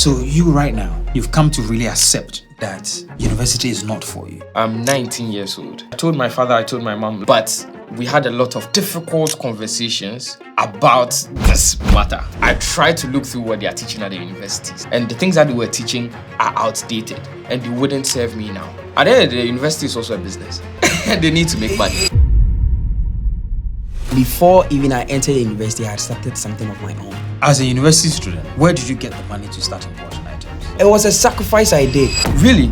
So you right now, you've come to really accept that university is not for you. I'm 19 years old. I told my father, I told my mom, but we had a lot of difficult conversations about this matter. I tried to look through what they are teaching at the universities, and the things that they were teaching are outdated, and they wouldn't serve me now. At the end of the day, university is also a business. They need to make money. Before even I entered university, I had started something of my own. As a university student, where did you get the money to start importing items? It was a sacrifice I did. Really?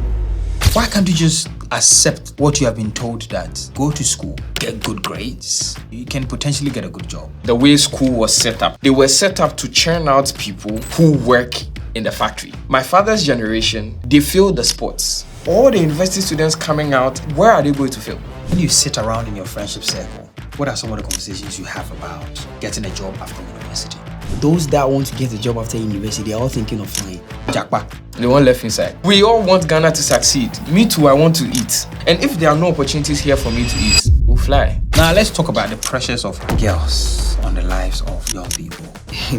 Why can't you just accept what you have been told, that go to school, get good grades, you can potentially get a good job? The way school was set up, they were set up to churn out people who work in the factory. My father's generation, they failed the sports. All the university students coming out, where are they going to fail? When you sit around in your friendship circle, what are some of the conversations you have about getting a job after university? Those that want to get a job after university, they are all thinking of flying. Jackpot. They want left inside. We all want Ghana to succeed. Me too, I want to eat. And if there are no opportunities here for me to eat, we'll fly. Now let's talk about the pressures of girls on the lives of young people.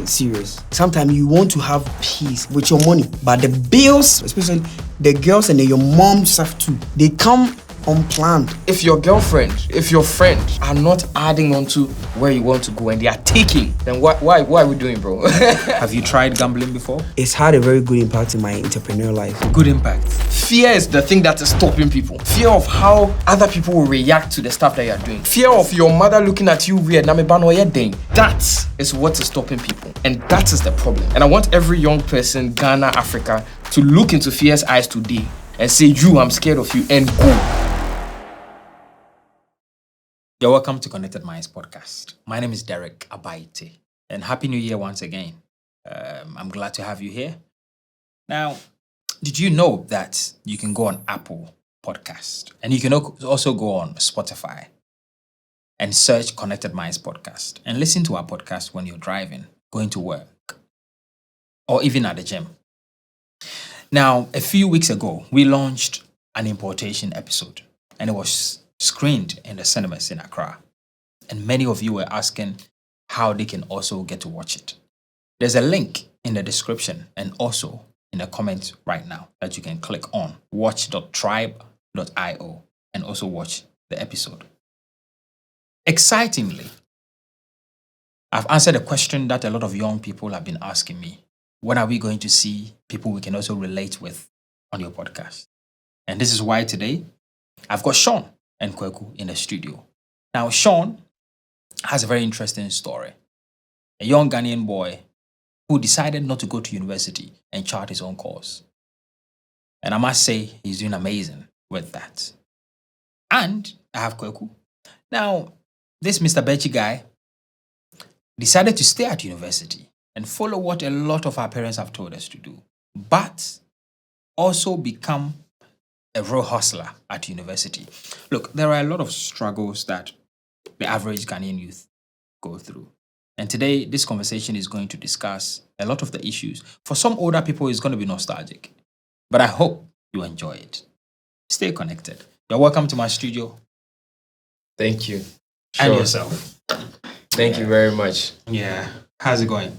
Serious. Sometimes you want to have peace with your money, but the bills, especially the girls and then your moms have too, they come unplanned. If your girlfriend, if your friend are not adding on to where you want to go and they are taking, then why are we doing, bro? Have you tried gambling before? It's had a very good impact in my entrepreneurial life. Good impact. Fear is the thing that is stopping people. Fear of how other people will react to the stuff that you are doing. Fear of your mother looking at you weird. That is what is stopping people. And that is the problem. And I want every young person, Ghana, Africa, to look into fear's eyes today and say, I'm scared of you, and go. You're welcome to Connected Minds podcast. My name is Derek Abaite, and Happy New Year once again. I'm glad to have you here. Now, did you know that you can go on Apple Podcast, and you can also go on Spotify and search Connected Minds podcast and listen to our podcast when you're driving, going to work, or even at the gym? Now, a few weeks ago, we launched an importation episode, and it was screened in the cinemas in Accra. And many of you were asking how they can also get to watch it. There's a link in the description and also in the comments right now that you can click on watch.tribe.io and also watch the episode. Excitingly, I've answered a question that a lot of young people have been asking me. When are we going to see people we can also relate with on your podcast? And this is why today I've got Sean and Kweku in the studio. Now, Sean has a very interesting story. A young Ghanaian boy who decided not to go to university and chart his own course. And I must say, he's doing amazing with that. And I have Kweku. Now, this Mr. Bechi guy decided to stay at university and follow what a lot of our parents have told us to do, but also become a real hustler at university. Look, there are a lot of struggles that the average Ghanaian youth go through. And today, this conversation is going to discuss a lot of the issues. For some older people, it's going to be nostalgic, but I hope you enjoy it. Stay connected. You're welcome to my studio. Thank you. And yourself. Thank you very much. Yeah. How's it going?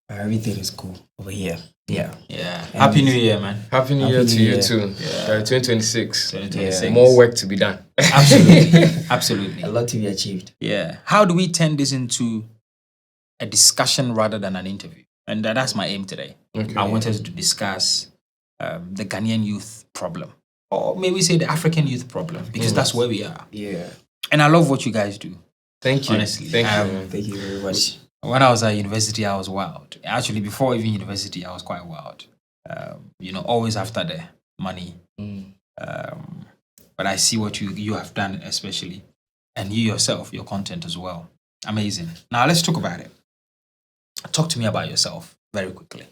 Everything is cool over here. Yeah. Happy New Year, man. Happy New Year to you too. 2026. 2026. Yeah. More work to be done. Absolutely. A lot to be achieved. Yeah. How do we turn this into a discussion rather than an interview? And that's my aim today. Okay. I want us to discuss the Ghanaian youth problem. Or maybe say the African youth problem, because that's where we are. Yeah. And I love what you guys do. Thank you. Honestly. Thank you. Thank you very much. When I was at university, I was wild. Actually, before even university, I was quite wild. Always after the money. But I see what you have done, especially. And you yourself, your content as well. Amazing. Now, let's talk about it. Talk to me about yourself very quickly.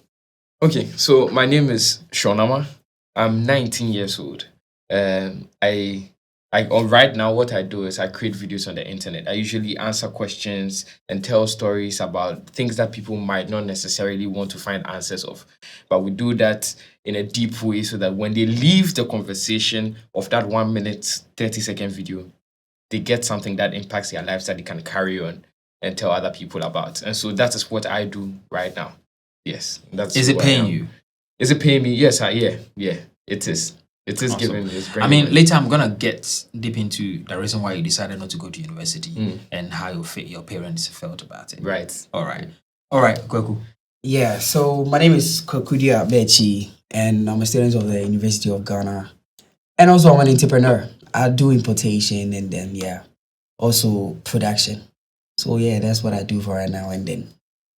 Okay, so my name is Shonama. I'm 19 years old. Right now, what I do is I create videos on the internet. I usually answer questions and tell stories about things that people might not necessarily want to find answers of. But we do that in a deep way so that when they leave the conversation of that 1 minute, 30-second video, they get something that impacts their lives that they can carry on and tell other people about. And so that is what I do right now. Yes, that's. Is it who I paying am. you? Is it paying me? Yes, yeah. It is. It is Awesome. giving. It's I bringing mean, money. later I'm gonna get deep into the reason why you decided not to go to university Mm. and how your parents felt about it. Right. All right, Kweku. Yeah, so my name is Kokudia Bechi, and I'm a student of the University of Ghana. And also, I'm an entrepreneur. I do importation and then, also production. So, yeah, that's what I do for right now. And then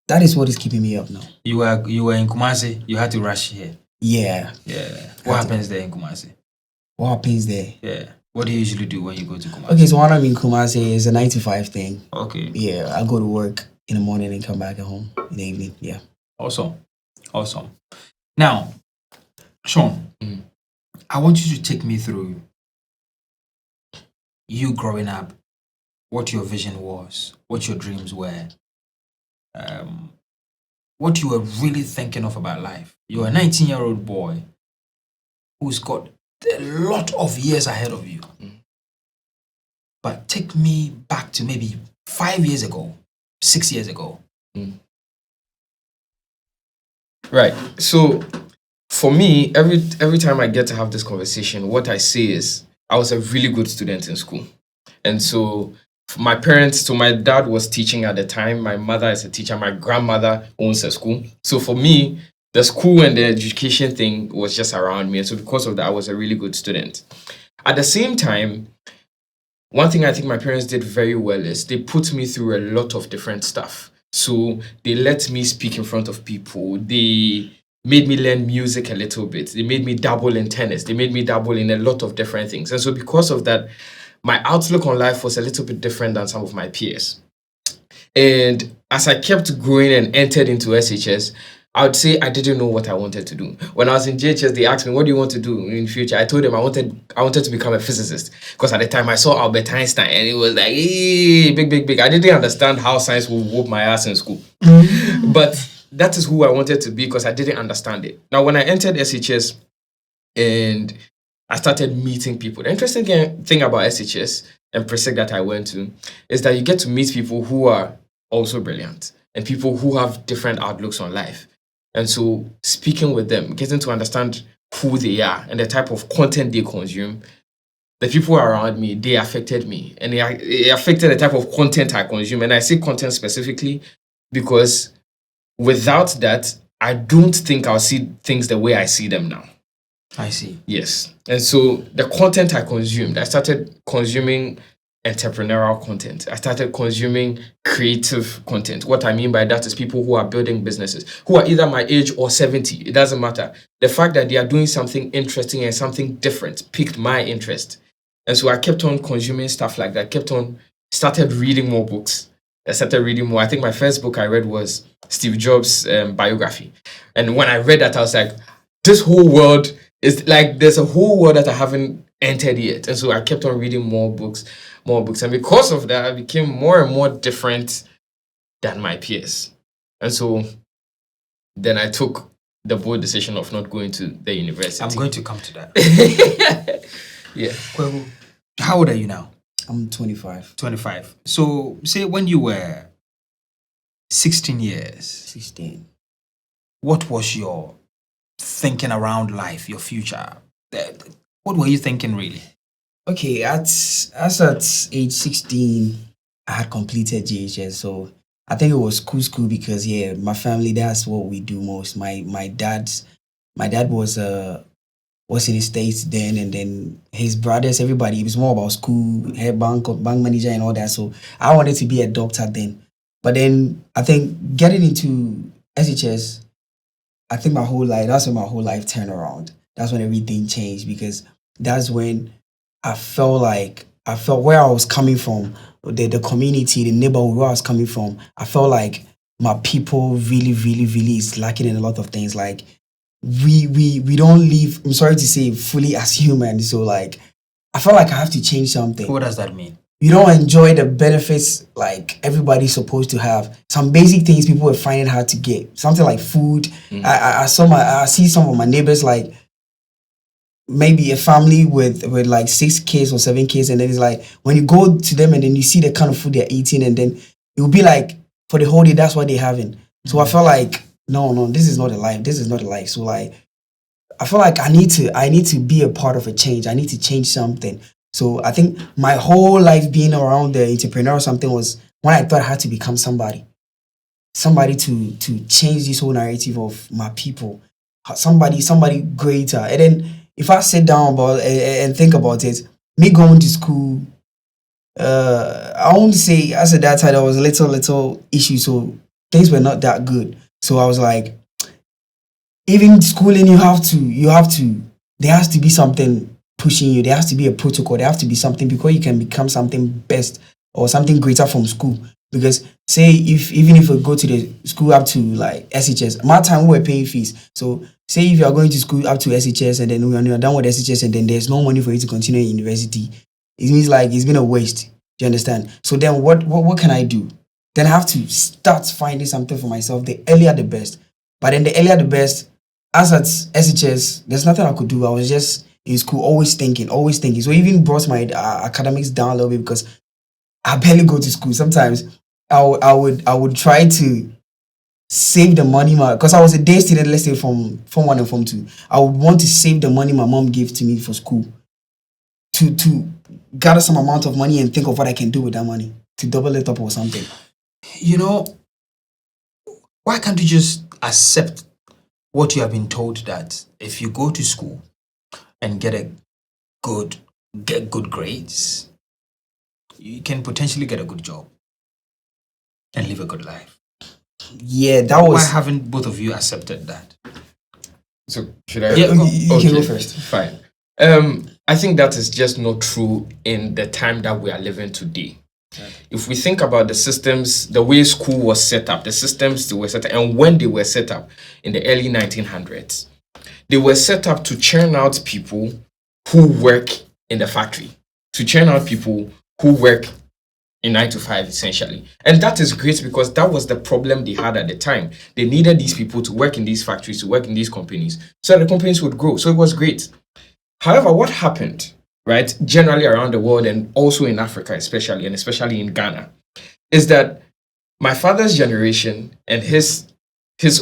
that is what is keeping me up now. You were in Kumasi. You had to rush here. Yeah. Yeah. What happens there in Kumasi? What happens there? Yeah. What do you usually do when you go to Kumasi? Okay, so when I'm in Kumasi, it's a 9 to 5 thing. Okay. Yeah, I go to work in the morning and come back at home in the evening. Yeah. Awesome. Now, Sean, I want you to take me through you growing up, what your vision was, what your dreams were, what you were really thinking of about life. You're a 19-year-old boy who's got a lot of years ahead of you. But take me back to maybe 5 years ago, 6 years ago. Right. So for me, every time I get to have this conversation, what I say is I was a really good student in school. And so my dad was teaching at the time. My mother is a teacher. My grandmother owns a school. So for me, the school and the education thing was just around me. And so because of that, I was a really good student. At the same time, one thing I think my parents did very well is they put me through a lot of different stuff. So they let me speak in front of people. They made me learn music a little bit. They made me dabble in tennis. They made me dabble in a lot of different things. And so because of that, my outlook on life was a little bit different than some of my peers. And as I kept growing and entered into SHS, I would say I didn't know what I wanted to do. When I was in JHS, they asked me, what do you want to do in the future? I told them I wanted to become a physicist. Because at the time I saw Albert Einstein and it was like, hey, big. I didn't understand how science would whoop my ass in school. But that is who I wanted to be because I didn't understand it. Now, when I entered SHS and I started meeting people, the interesting thing about SHS and Presec that I went to is that you get to meet people who are also brilliant and people who have different outlooks on life. And so speaking with them, getting to understand who they are and the type of content they consume, the people around me, they affected me. And it affected the type of content I consume. And I say content specifically because without that, I don't think I'll see things the way I see them now. I see. Yes. And so the content I consumed, I started consuming entrepreneurial content. I started consuming creative content. What I mean by that is people who are building businesses, who are either my age or 70. It doesn't matter. The fact that they are doing something interesting and something different piqued my interest. And so I kept on consuming stuff like that. Started reading more books. I started reading more. I think my first book I read was Steve Jobs' biography. And when I read that, I was like, this whole world is like, there's a whole world that I haven't entered yet. And so I kept on reading more books. And because of that, I became more and more different than my peers. And so then I took the bold decision of not going to the university. I'm going to come to that. Yeah. Kweku, how old are you now? I'm 25. 25. So say when you were 16 years, 16. what was your thinking around life, your future? What were you thinking really? Okay, at age 16, I had completed JHS, so I think it was school because my family, that's what we do most. My dad was in the States then, and then his brothers, everybody, it was more about school, head bank manager and all that. So I wanted to be a doctor then. But then I think getting into SHS, I think that's when my whole life turned around. That's when everything changed because that's when I felt where I was coming from, the community, the neighborhood where I was coming from. I felt like my people really, really, really is lacking in a lot of things. Like we don't live, I'm sorry to say, fully as human. So like I felt like I have to change something. What does that mean? You don't enjoy the benefits like everybody's supposed to have. Some basic things people were finding hard to get. Something like food. I see some of my neighbors like maybe a family with like 6 kids or 7 kids, and then it's like when you go to them and then you see the kind of food they're eating, and then it will be like for the whole day that's what they're having. So I felt like no, this is not a life. This is not a life. So like, I feel like I need to be a part of a change. I need to change something. So I think my whole life being around the entrepreneur or something was when I thought I had to become somebody to change this whole narrative of my people, somebody greater. And then if I sit down about and think about it, me going to school, I won't say as at that time there was a little issue, so things were not that good. So I was like, even schooling, you have to. There has to be something pushing you. There has to be a protocol. There has to be something before you can become something best or something greater from school. Because say even if we go to the school up to like SHS, my time we were paying fees. So say if you are going to school up to SHS and then when you're done with SHS and then there's no money for you to continue in university, it means like it's been a waste. Do you understand? So then what can I do? Then I have to start finding something for myself. The earlier the best. But then the earlier the best. As at SHS, there's nothing I could do. I was just in school, always thinking. So it even brought my academics down a little bit because I barely go to school. Sometimes I would try to save the money because I was a day student, let's say from Form 1 and Form 2. I would want to save the money my mom gave to me for school to gather some amount of money and think of what I can do with that money to double it up or something. You know, why can't you just accept what you have been told, that if you go to school and get good grades, you can potentially get a good job and live a good life? Yeah, that was. Why haven't both of you accepted that? So should I? Yeah, you can go first. Fine. I think that is just not true in the time that we are living today. If we think about the systems, the way school was set up, the systems they were set up, and when they were set up in the early 1900s, they were set up to churn out people who work in the factory, to churn out people who work in 9 to 5, essentially. And that is great because that was the problem they had at the time. They needed these people to work in these factories, to work in these companies, so that the companies would grow. So it was great. However, what happened, right, generally around the world and also in Africa especially, and especially in Ghana, is that my father's generation and his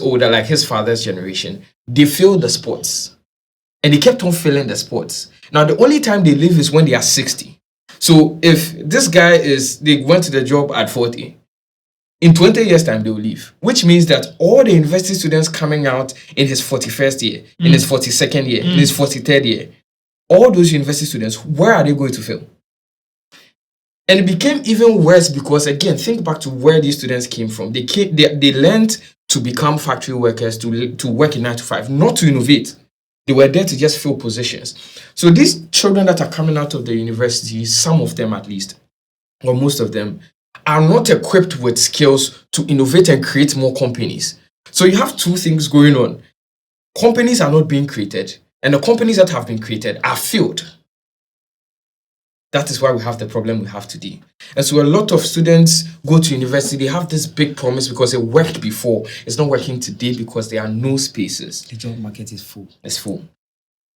older, like his father's generation, they failed the sports. And they kept on failing the sports. Now, the only time they leave is when they are 60. So if this guy they went to the job at 40, in 20 years' time, they will leave. Which means that all the university students coming out in his 41st year, in his 42nd year, in his 43rd year, all those university students, where are they going to fail? And it became even worse because, again, think back to where these students came from. They learned to become factory workers, to work in 9 to 5, not to innovate. They were there to just fill positions. So these children that are coming out of the university, some of them at least, or most of them, are not equipped with skills to innovate and create more companies. So you have two things going on. Companies are not being created, and the companies that have been created are failed. That is why we have the problem we have today. And so a lot of students go to university, they have this big promise because it worked before. It's not working today because there are no spaces. The job market is full. It's full.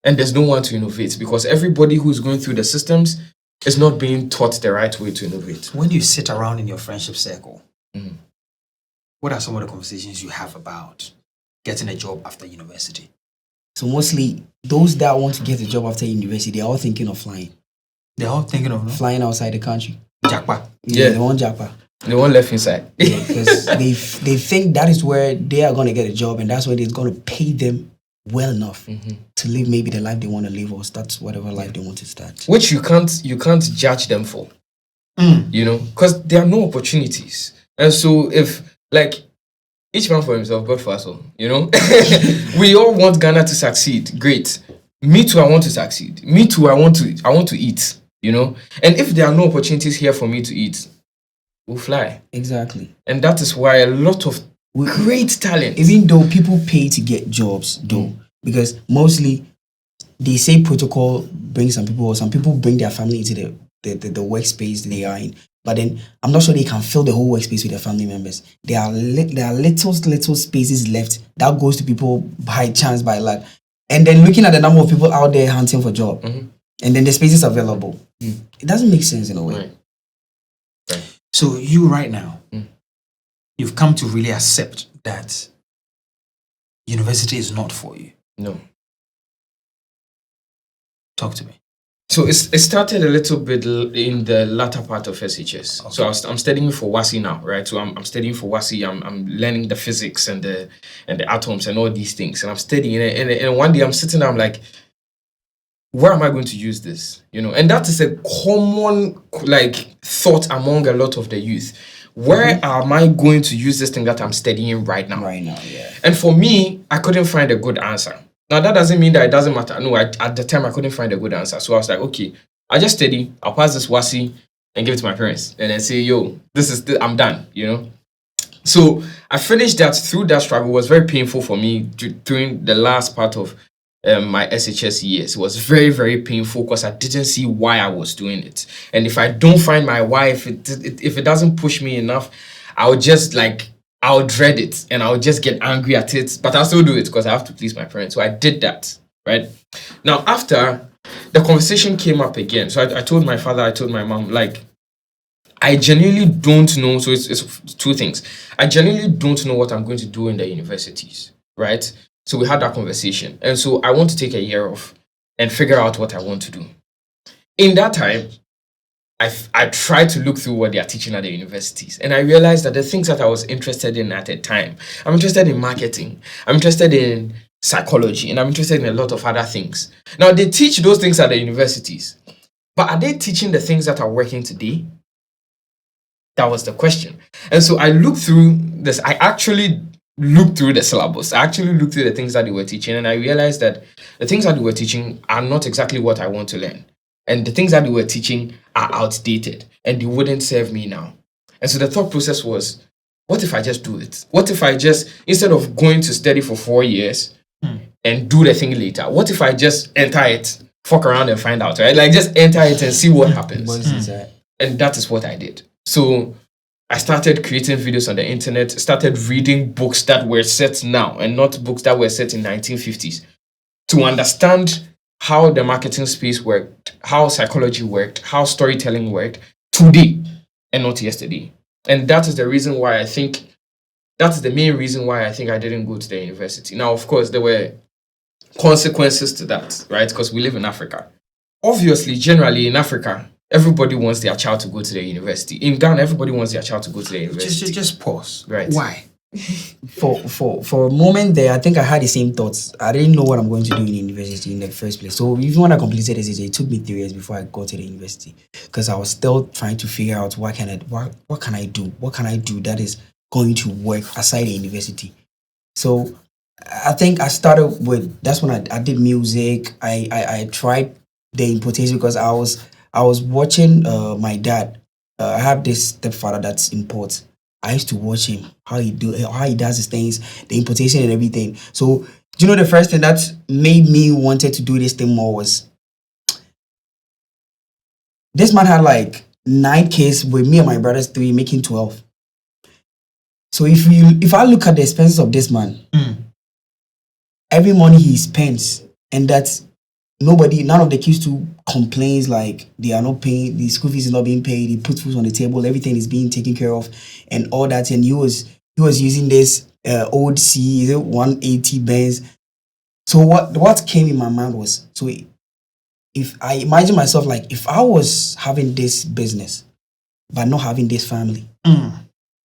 And there's no one to innovate because everybody who's going through the systems is not being taught the right way to innovate. When you sit around in your friendship circle, what are some of the conversations you have about getting a job after university? So mostly those that want to get a job after university, they're all thinking of flying. They're all thinking of flying outside the country. Japa. Yeah, they want Japa. They want left inside. Because they think that is where they are going to get a job and that's where they're going to pay them well enough to live maybe the life they want to live or start whatever life they want to start. Which you can't judge them for. You know, because there are no opportunities. And so if, like, each man for himself, God for us all, you know? We all want Ghana to succeed. Great. Me too, I want to succeed. Me too, I want to eat, you know? And if there are no opportunities here for me to eat, we'll fly. Exactly. And that is why a lot of great talent. Even though people pay to get jobs, though, because mostly they say protocol brings some people bring their family into the workspace they are in. But then I'm not sure they can fill the whole workspace with their family members. There are little spaces left that goes to people by chance, by luck. And then looking at the number of people out there hunting for job, and then the spaces available, it doesn't make sense in a way. So you right now, you've come to really accept that university is not for you? No. Talk to me. So it started a little bit in the latter part of SHS. Okay. So I'm studying for WASI now, right? So I'm studying for WASI. I'm learning the physics and the atoms and all these things. And I'm studying it. And one day I'm sitting there, I'm like, where am I going to use this? And that is a common thought among a lot of the youth. Where am I going to use this thing that I'm studying right now? Right now, yeah. And for me, I couldn't find a good answer. Now, that doesn't mean that it doesn't matter. No, at the time, I couldn't find a good answer. So I was like, okay, I'll just study. I'll pass this WASI and give it to my parents. And then say, yo, I'm done, So I finished that. Through that struggle, it was very painful for me during the last part of my SHS years. It was very, very painful because I didn't see why I was doing it. And if I don't find my why, if it doesn't push me enough, I would just I'll dread it and I'll just get angry at it, but I'll still do it because I have to please my parents. So I did that, right? Now, after the conversation came up again, so I told my father, I told my mom, I genuinely don't know. So it's two things. I genuinely don't know what I'm going to do in the universities, right? So we had that conversation. And so I want to take a year off and figure out what I want to do. In that time, I tried to look through what they are teaching at the universities, and I realized that the things that I was interested in at the time, I'm interested in marketing, I'm interested in psychology, and I'm interested in a lot of other things. Now, they teach those things at the universities, but are they teaching the things that are working today? That was the question. And so I looked through this. I actually looked through the syllabus. I actually looked through the things that they were teaching, and I realized that the things that they were teaching are not exactly what I want to learn. And the things that they were teaching are outdated and they wouldn't serve me now. And so the thought process was, what if I just do it? What if I just, instead of going to study for 4 years and do the thing later, what if I just enter it, fuck around and find out, right? Just enter it and see what happens. And that is what I did. So I started creating videos on the internet, started reading books that were set now and not books that were set in 1950s to understand how the marketing space worked, how psychology worked, how storytelling worked today and not yesterday. And that is the reason why that's the main reason why I think I didn't go to the university. Now, of course, there were consequences to that, right? Because we live in Africa. Obviously, generally in Africa, everybody wants their child to go to the university. In Ghana, everybody wants their child to go to the university. Just pause. Right. Why? For a moment there, I think I had the same thoughts. I didn't know what I'm going to do in university in the first place. So even when I completed SHS, it took me 3 years before I got to the university because I was still trying to figure out what can I do that is going to work aside the university. So I think I started with, that's when I did music. I tried the importation because I was watching my dad. I have this stepfather that's imports. I used to watch him, how he does his things, the importation and everything. So, the first thing that made me wanted to do this thing more was this man had 9 kids with me and my brothers 3, making 12. So if I look at the expenses of this man, every money he spends, and that's none of the kids too complains they are not paying, the school fees is not being paid, he puts food on the table, everything is being taken care of and all that. And he was using this old 180 Benz. So what came in my mind was, so if I imagine myself if I was having this business but not having this family,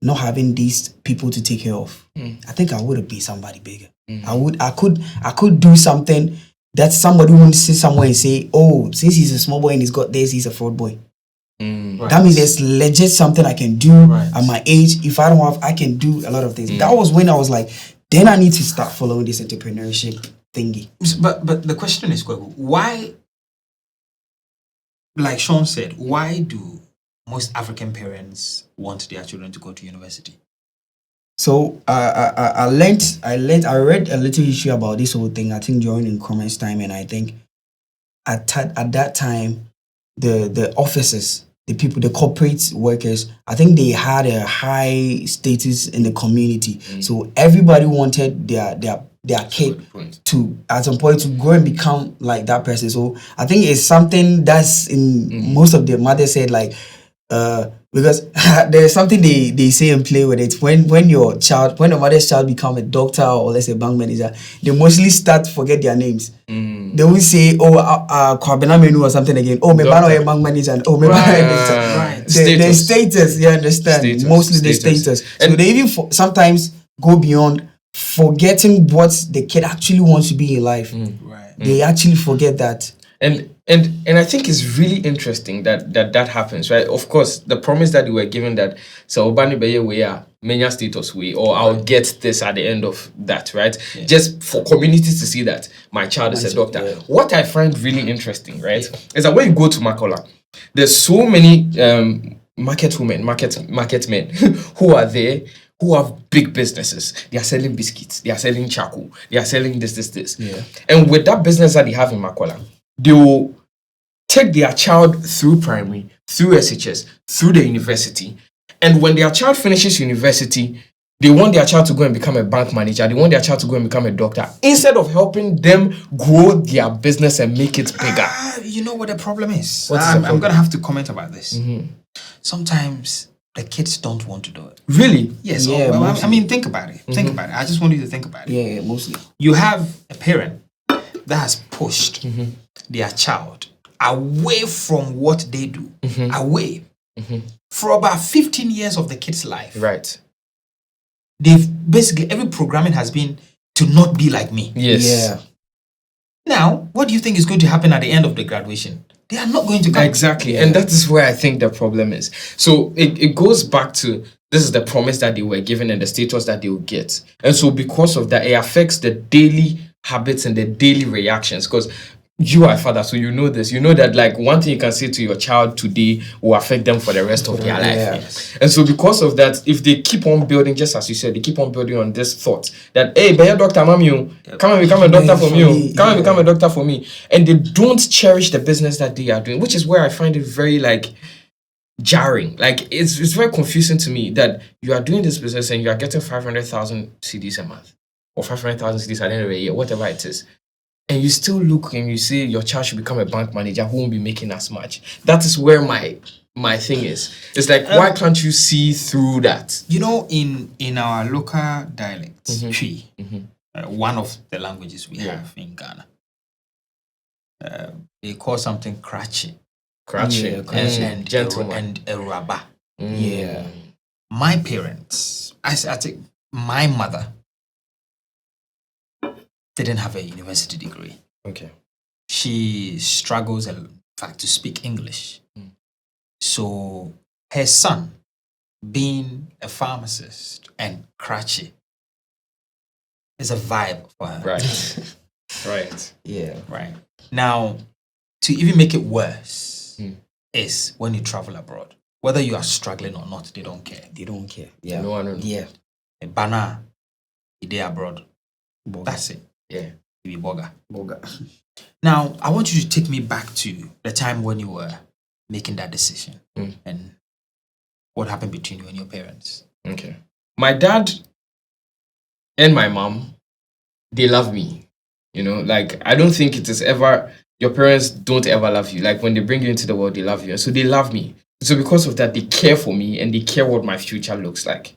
not having these people to take care of, I think I would have been somebody bigger. I could do something that somebody won't sit somewhere and say, oh, since he's a small boy and he's got this, he's a fraud boy. Right. That means there's legit something I can do at my age. If I don't have, I can do a lot of things. That was when I was then I need to start following this entrepreneurship thingy. But the question is, why, like Sean said, why do most African parents want their children to go to university? So I read a little issue about this whole thing, I think during Nkrumah's time, and I think at that time the officers, the people, the corporate workers, I think they had a high status in the community. So everybody wanted their kid to at some point to grow and become like that person. So I think it's something that's in most of the mothers said Because there's something they say and play with it. When the mother's child become a doctor or let's say bank manager, they mostly start to forget their names. They will say, Kwabena Menu or something again. Oh, me bano a bank manager. And, oh, me Right. the status, you understand? Status. Mostly the status. So they even sometimes go beyond forgetting what the kid actually wants to be in life. Right. They actually forget that. And I think it's really interesting that happens, right? Of course, the promise that you were given that so Obani Beye we are many status we or I'll get this at the end of that, right? Yeah. Just for communities to see that my child is a doctor. Yeah. What I find really interesting, right, is that when you go to Makola, there's so many market men who are there who have big businesses. They are selling biscuits, they are selling charcoal, they are selling this. Yeah. And with that business that they have in Makola, they will take their child through primary, through SHS, through the university. And when their child finishes university, they want their child to go and become a bank manager. They want their child to go and become a doctor. Instead of helping them grow their business and make it bigger. You know what the problem is? What is the I'm problem? going to have to comment about this. Sometimes the kids don't want to do it. Really? Yes. Yeah, well, mostly. I mean, think about it. Think about it. I just want you to think about it. Yeah, mostly. You have a parent that has pushed their child away from what they do, away for about 15 years of the kid's life. Right. They've basically, every programming has been to not be like me. Yes. Yeah. Now, what do you think is going to happen at the end of the graduation? They are not going to come. Exactly. Yeah. And that is where I think the problem is. So it goes back to this is the promise that they were given and the status that they will get. And so because of that, it affects the daily habits and the daily reactions. Because you are a father, so you know this. You know that like one thing you can say to your child today will affect them for the rest of their life. Yeah. Yes. And so because of that, if they keep on building, just as you said, they keep on building on this thought that, hey, be a doctor, mami, come and become a doctor for me. Come and become a doctor for me. And they don't cherish the business that they are doing, which is where I find it very like jarring. Like it's very confusing to me that you are doing this business and you are getting 500,000 CDs a month or 500,000 CDs at the end of the year, whatever it is. And you still look and you say your child should become a bank manager who won't be making as much. That is where my thing is. It's like, why can't you see through that? You know, in our local dialect, Twi, one of the languages we have in Ghana, they call something krachi Crutching. Yeah, crutching. and Gentleman. a rubber. Yeah. My parents, I think my mother didn't have a university degree. Okay. She struggles, in fact, to speak English. So her son, being a pharmacist and crutchy, is a vibe for her. Right. Right. Yeah. Right. Now, to even make it worse, is when you travel abroad. Whether you are struggling or not, they don't care. They don't care. Yeah. No one knows. Yeah. A banner, a day abroad. Boga. That's it. Yeah. You be bugger. Boga. Now, I want you to take me back to the time when you were making that decision and what happened between you and your parents. Okay. My dad and my mom, they love me. You know, like I don't think it is ever your parents don't ever love you. Like when they bring you into the world, they love you. And so they love me. So because of that, they care for me and they care what my future looks like.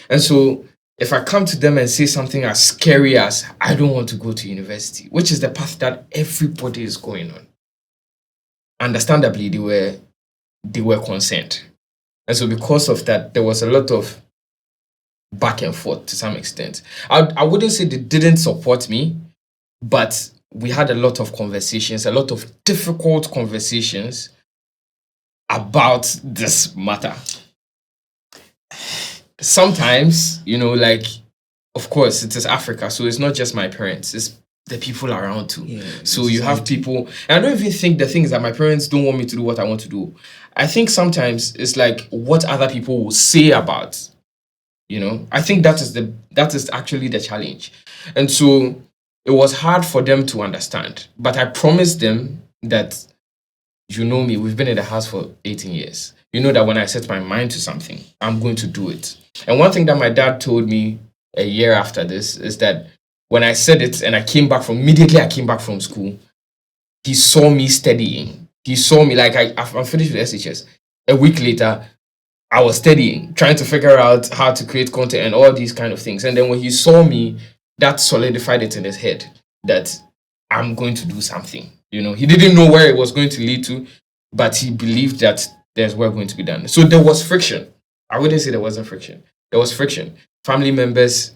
And so if I come to them and say something as scary as I don't want to go to university, which is the path that everybody is going on, understandably they were concerned. And so because of that, there was a lot of back and forth to some extent. I wouldn't say they didn't support me, but we had a lot of conversations, a lot of difficult conversations about this matter. Sometimes, you know, like, of course, it is Africa, so it's not just my parents, it's the people around too. Yeah, so you have people, and I don't even think the thing is that my parents don't want me to do what I want to do. I think sometimes it's like what other people will say about, you know. I think that is actually the challenge. And so it was hard for them to understand. But I promised them that, you know me, we've been in the house for 18 years. You know that when I set my mind to something, I'm going to do it. And one thing that my dad told me a year after this is that when I said it and immediately I came back from school, he saw me studying. He saw me, like I'm finished with SHS. A week later, I was studying, trying to figure out how to create content and all these kind of things. And then when he saw me, that solidified it in his head that I'm going to do something. He didn't know where it was going to lead to, but he believed that there's work going to be done. So there was friction. I wouldn't say there wasn't friction. There was friction. Family members,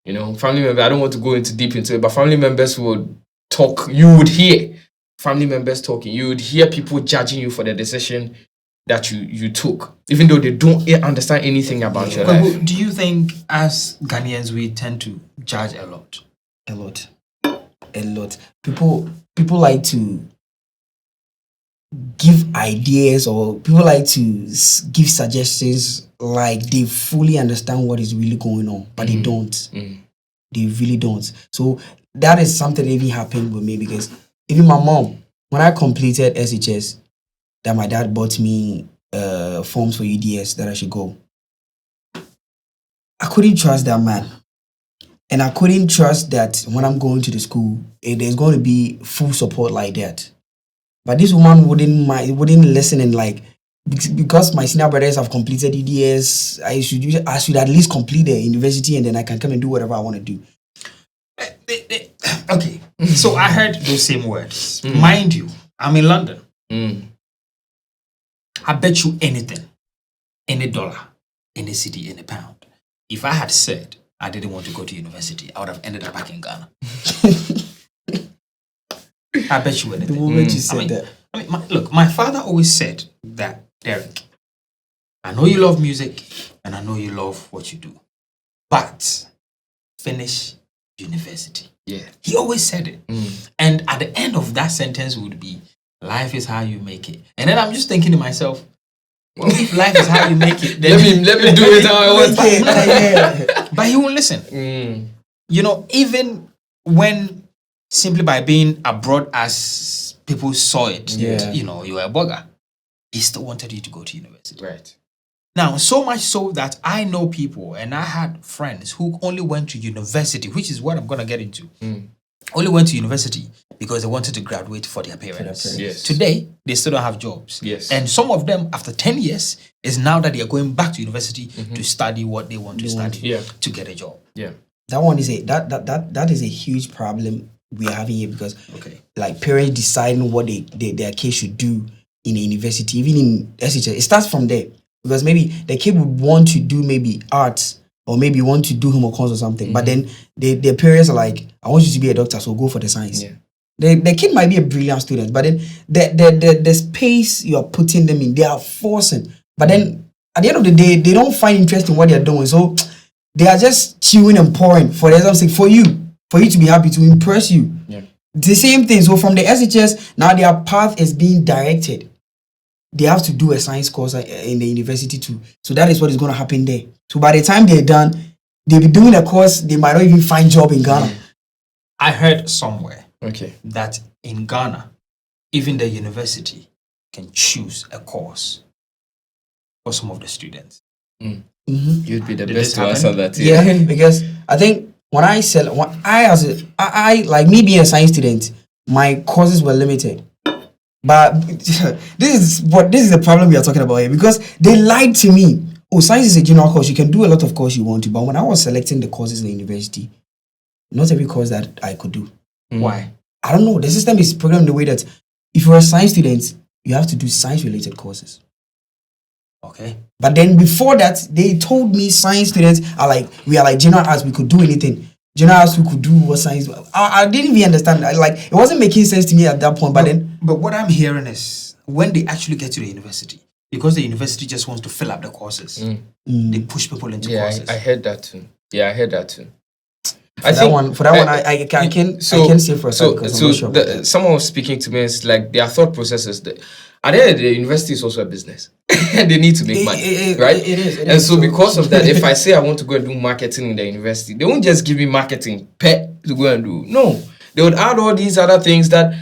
I don't want to go deep into it, but family members would talk. You would hear family members talking. You would hear people judging you for the decision that you took, even though they don't understand anything about your life. Do you think as Ghanaians we tend to judge a lot? A lot. People like to give ideas, or people like to give suggestions like they fully understand what is really going on, but they don't. They really don't. So that is something that even happened with me, because even my mom, when I completed SHS, that my dad bought me forms for UDS that I should go. I couldn't trust that man. And I couldn't trust that when I'm going to the school, there's going to be full support like that. But this woman wouldn't listen, and like, because my senior brothers have completed UDS, I should at least complete the university, and then I can come and do whatever I want to do. Okay, so I heard those same words. Mind you, I'm in London. I bet you anything, any dollar, any city, any pound. If I had said I didn't want to go to university, I would have ended up back in Ghana. I bet you anything. The moment you said that. Look, my father always said that, Derek, I know you love music and I know you love what you do, but finish university. Yeah. He always said it. And at the end of that sentence would be, life is how you make it. And then I'm just thinking to myself, well, if life is how you make it, then let me do it how I want. But he won't listen. Even when simply by being abroad as people saw it, you were a bugger, he still wanted you to go to university. Right. Now, so much so that I know people, and I had friends who only went to university, which is what I'm going to get into. Only went to university because they wanted to graduate for their parents. Yes. Today, they still don't have jobs. Yes. And some of them, after 10 years, is now that they are going back to university to study what they want to study to get a job. Yeah. That one is that is a huge problem we are having here, because like parents deciding what their kids should do in a university, even in SHS, it starts from there. Because maybe the kid would want to do maybe arts, or maybe want to do home econs or something, but then their parents are like, I want you to be a doctor, so go for the science. Yeah. The kid might be a brilliant student, but then the space you are putting them in, they are forcing. But then at the end of the day, they don't find interest in what they are doing. So they are just chewing and pouring for the exam's sake, for you to be happy, to impress you. Yeah. The same thing. So from the SHS, now their path is being directed. They have to do a science course in the university too. So that is what is going to happen there. So by the time they're done, they'll be doing a course, they might not even find job in Ghana. I heard somewhere Okay. that in Ghana, even the university can choose a course for some of the students. You'd be the Did best this to happen? answer that. Yeah, because I think when I like me being a science student, my courses were limited. But this is the problem we are talking about here, because they lied to me. Oh, science is a general course. You can do a lot of course you want to. But when I was selecting the courses in the university, not every course that I could do. Why? I don't know. The system is programmed in the way that if you're a science student, you have to do science-related courses. Okay. But then before that, they told me science students we are like general arts. We could do anything. General arts, we could do what science. I didn't even understand. It wasn't making sense to me at that point. But what I'm hearing is when they actually get to the university, because the university just wants to fill up the courses, they push people into courses. I heard that too. Yeah, I heard that too. I can say for a second, because I'm not sure. Someone was speaking to me. It's like their thought processes. At the end of the day, university is also a business. They need to make money, right? It is. And so because of that, if I say I want to go and do marketing in the university, they won't just give me marketing to go and do. No, they would add all these other things that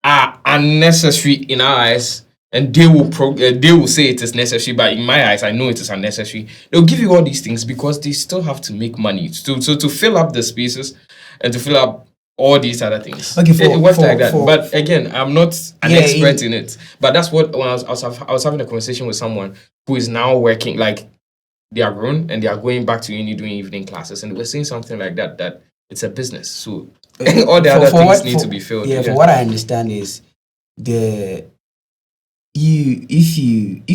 are unnecessary in our eyes, and they will say it is necessary, but in my eyes, I know it is unnecessary. They'll give you all these things because they still have to make money to fill up the spaces and to fill up all these other things. Okay, It works like that. But again, I'm not an expert in it. But that's what when I was having a conversation with someone who is now working, like they are grown and they are going back to uni doing evening classes, and we're saying something like that it's a business. So all the other things need to be filled. Yeah, for what I understand is if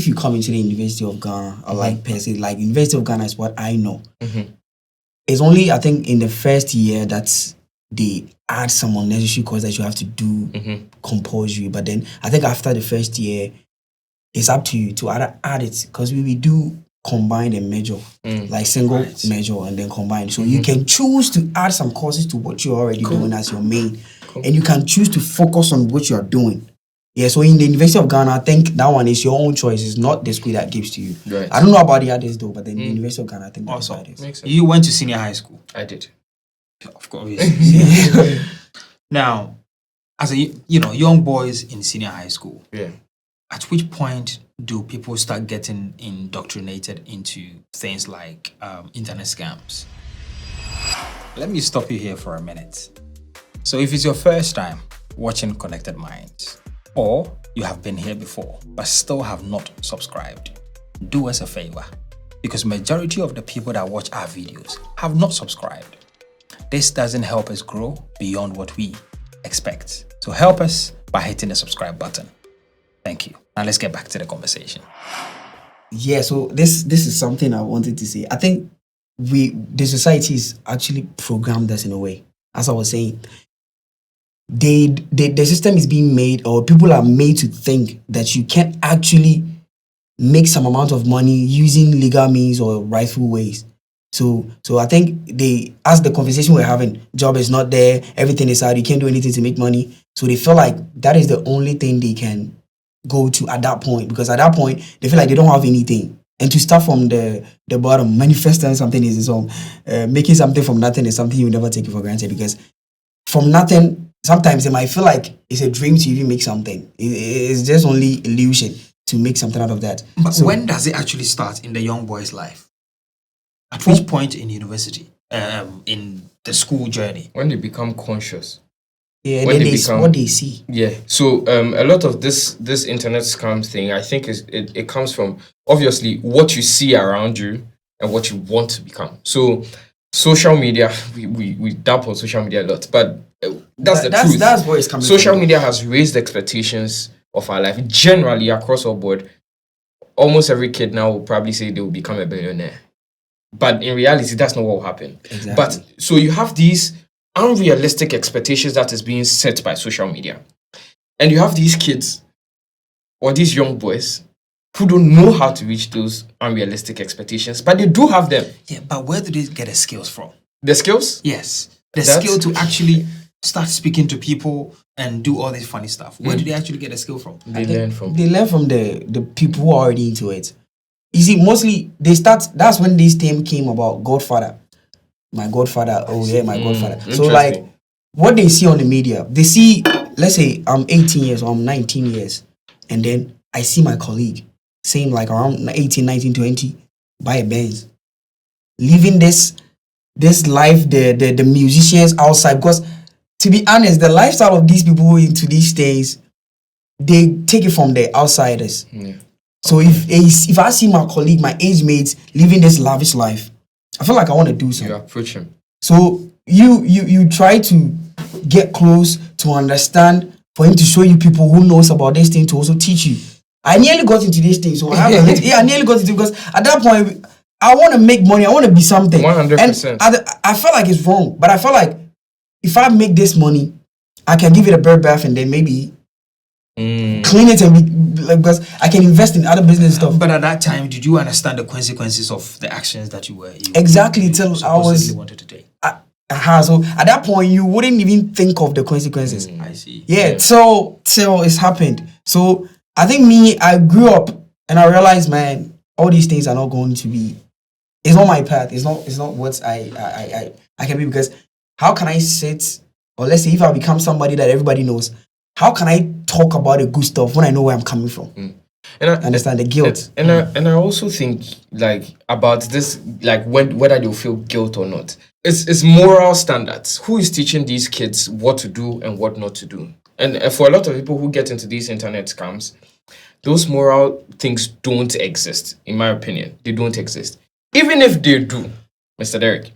you come into the University of Ghana or like per se, like University of Ghana is what I know. It's only I think in the first year that they add some unnecessary course that you have to do compulsory. But then I think after the first year, it's up to you to add it because we do combine and measure, like single measure and then combine. So you can choose to add some courses to what you're already doing as your main, and you can choose to focus on what you're doing. Yeah, so in the University of Ghana, I think that one is your own choice. It's not the school that gives to you. Right. I don't know about the others though, but then the University of Ghana, I think that's what it is. You went to senior high school? I did. Of course. Now, as a young boys in senior high school, at which point do people start getting indoctrinated into things like internet scams? Let me stop you here for a minute. So if it's your first time watching Konnected Minds, or you have been here before but still have not subscribed, do us a favor, because majority of the people that watch our videos have not subscribed. This doesn't help us grow beyond what we expect. So help us by hitting the subscribe button. Thank you. Now let's get back to the conversation. Yeah, so this is something I wanted to say. I think the society is actually programmed us in a way. As I was saying, the system is being made, or people are made to think that you can actually make some amount of money using legal means or rightful ways. So I think as the conversation we're having, job is not there, everything is out, you can't do anything to make money. So they feel like that is the only thing they can go to at that point, because at that point they feel like they don't have anything. And to start from the bottom, manifesting something is its own. Making something from nothing is something you never take it for granted, because from nothing, sometimes it might feel like it's a dream to even make something. It's just only illusion to make something out of that. But when does it actually start in the young boy's life? At which point in university, in the school journey? When they become conscious. Yeah, when then it's what they see. Yeah. So a lot of this internet scams thing, I think it comes from obviously what you see around you and what you want to become. So social media, we dump on social media a lot, but that's the truth. That's where it's coming Social from. media has raised expectations of our life generally across our board. Almost every kid now will probably say they will become a billionaire. But in reality, that's not what will happen. Exactly. But so you have these unrealistic expectations that is being set by social media. And you have these kids or these young boys who don't know how to reach those unrealistic expectations, but they do have them. Yeah, but where do they get the skills from? The skills? Yes. The skill to actually start speaking to people and do all this funny stuff. Where do they actually get the skill from? They learn from the people who are already into it. You see, mostly that's when this theme came about Godfather. My Godfather, my Godfather. So like what they see on the media, they see, let's say I'm 18 years or I'm 19 years, and then I see my colleague, same like around 18, 19, 20, buy a Benz. Living this life, the musicians outside, because to be honest, the lifestyle of these people into these days, they take it from the outsiders. Yeah. So if I see my colleague, my age mates living this lavish life, I feel like I want to do something. You approach him. So you try to get close to understand, for him to show you people who knows about this thing to also teach you. I nearly got into this thing, so I nearly got into it, because at that point I want to make money, I want to be something. 100%. And I felt like it's wrong, but I felt like if I make this money, I can give it a bird bath and then maybe clean it and be, like, because I can invest in other business stuff. But at that time, did you understand the consequences of the actions that you exactly till I was wanted to take? So at that point, you wouldn't even think of the consequences. I see. Yeah. So it's happened. So I think I grew up and I realized, man, all these things are not going to be. It's not my path. It's not what I can be, because how can I sit, or let's say if I become somebody that everybody knows, how can I talk about the good stuff when I know where I'm coming from? And I understand the guilt. And I also think like about this, like whether they'll feel guilt or not. it's moral standards. Who is teaching these kids what to do and what not to do? And for a lot of people who get into these internet scams, those moral things don't exist, in my opinion. They don't exist. Even if they do, Mr. Derek,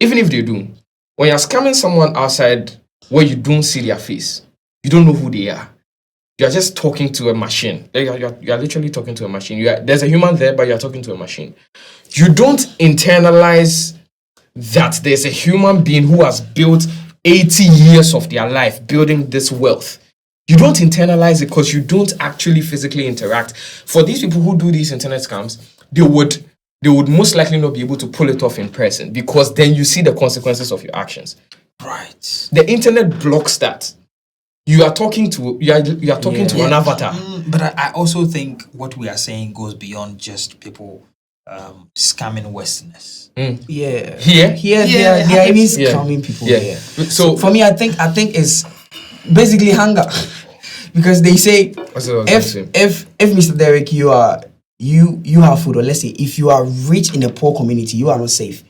even if they do, when you're scamming someone outside where you don't see their face, you don't know who they are, you're just talking to a machine. You're literally talking to a machine. There's a human there, but you're talking to a machine. You don't internalize that there's a human being who has built 80 years of their life building this wealth. You don't internalize it because you don't actually physically interact. For these people who do these internet scams, they would most likely not be able to pull it off in person, because then you see the consequences of your actions. Right. The internet blocks that. You are talking to to an avatar. But I also think what we are saying goes beyond just people scamming Westerners. Yeah. Here? They are even scamming people. Yeah. So for me, I think it's basically hunger. Because they say if Mr. Derek, you have food, or let's say if you are rich in a poor community, you are not safe.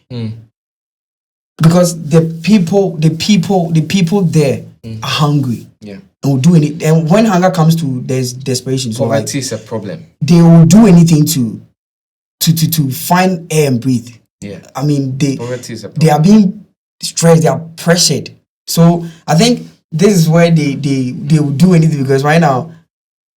Because the people there are hungry. Yeah. And will do anything. And when hunger comes to, there's desperation. So poverty is a problem. They will do anything to find air and breathe. Yeah. I mean, poverty is a problem. They are being stressed, they are pressured. So I think this is where they will do anything, because right now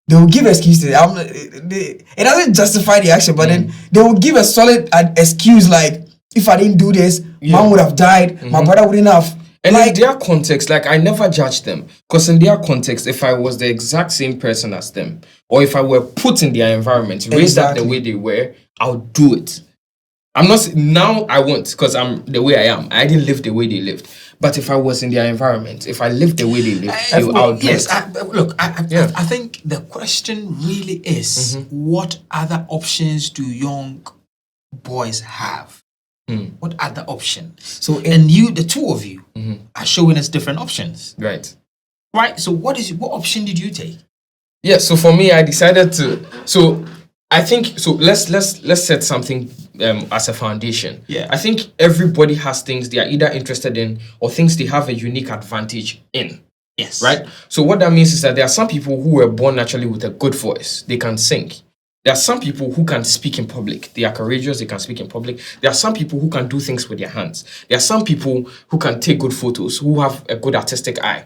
they will give excuses. It doesn't justify the action, but then they will give a solid excuse, like, if I didn't do this, mom would have died, my brother wouldn't have. And in their context, like, I never judge them, because in their context, if I was the exact same person as them, or if I were put in their environment, raised up the way they were, I'll do it. I'm not now. I won't, because I'm the way I am. I didn't live the way they lived. But if I was in their environment, if I lived the way they lived, I'll do it. I think the question really is, what other options do young boys have? What other options? So, and you, the two of you, are showing us different options. Right. So what option did you take? Yeah. So for me, I decided to. So I think so. Let's set something as a foundation. Yeah. I think everybody has things they are either interested in or things they have a unique advantage in. Yes. Right. So what that means is that there are some people who were born naturally with a good voice. They can sing. There are some people who can speak in public. They are courageous. They can speak in public. There are some people who can do things with their hands. There are some people who can take good photos, who have a good artistic eye.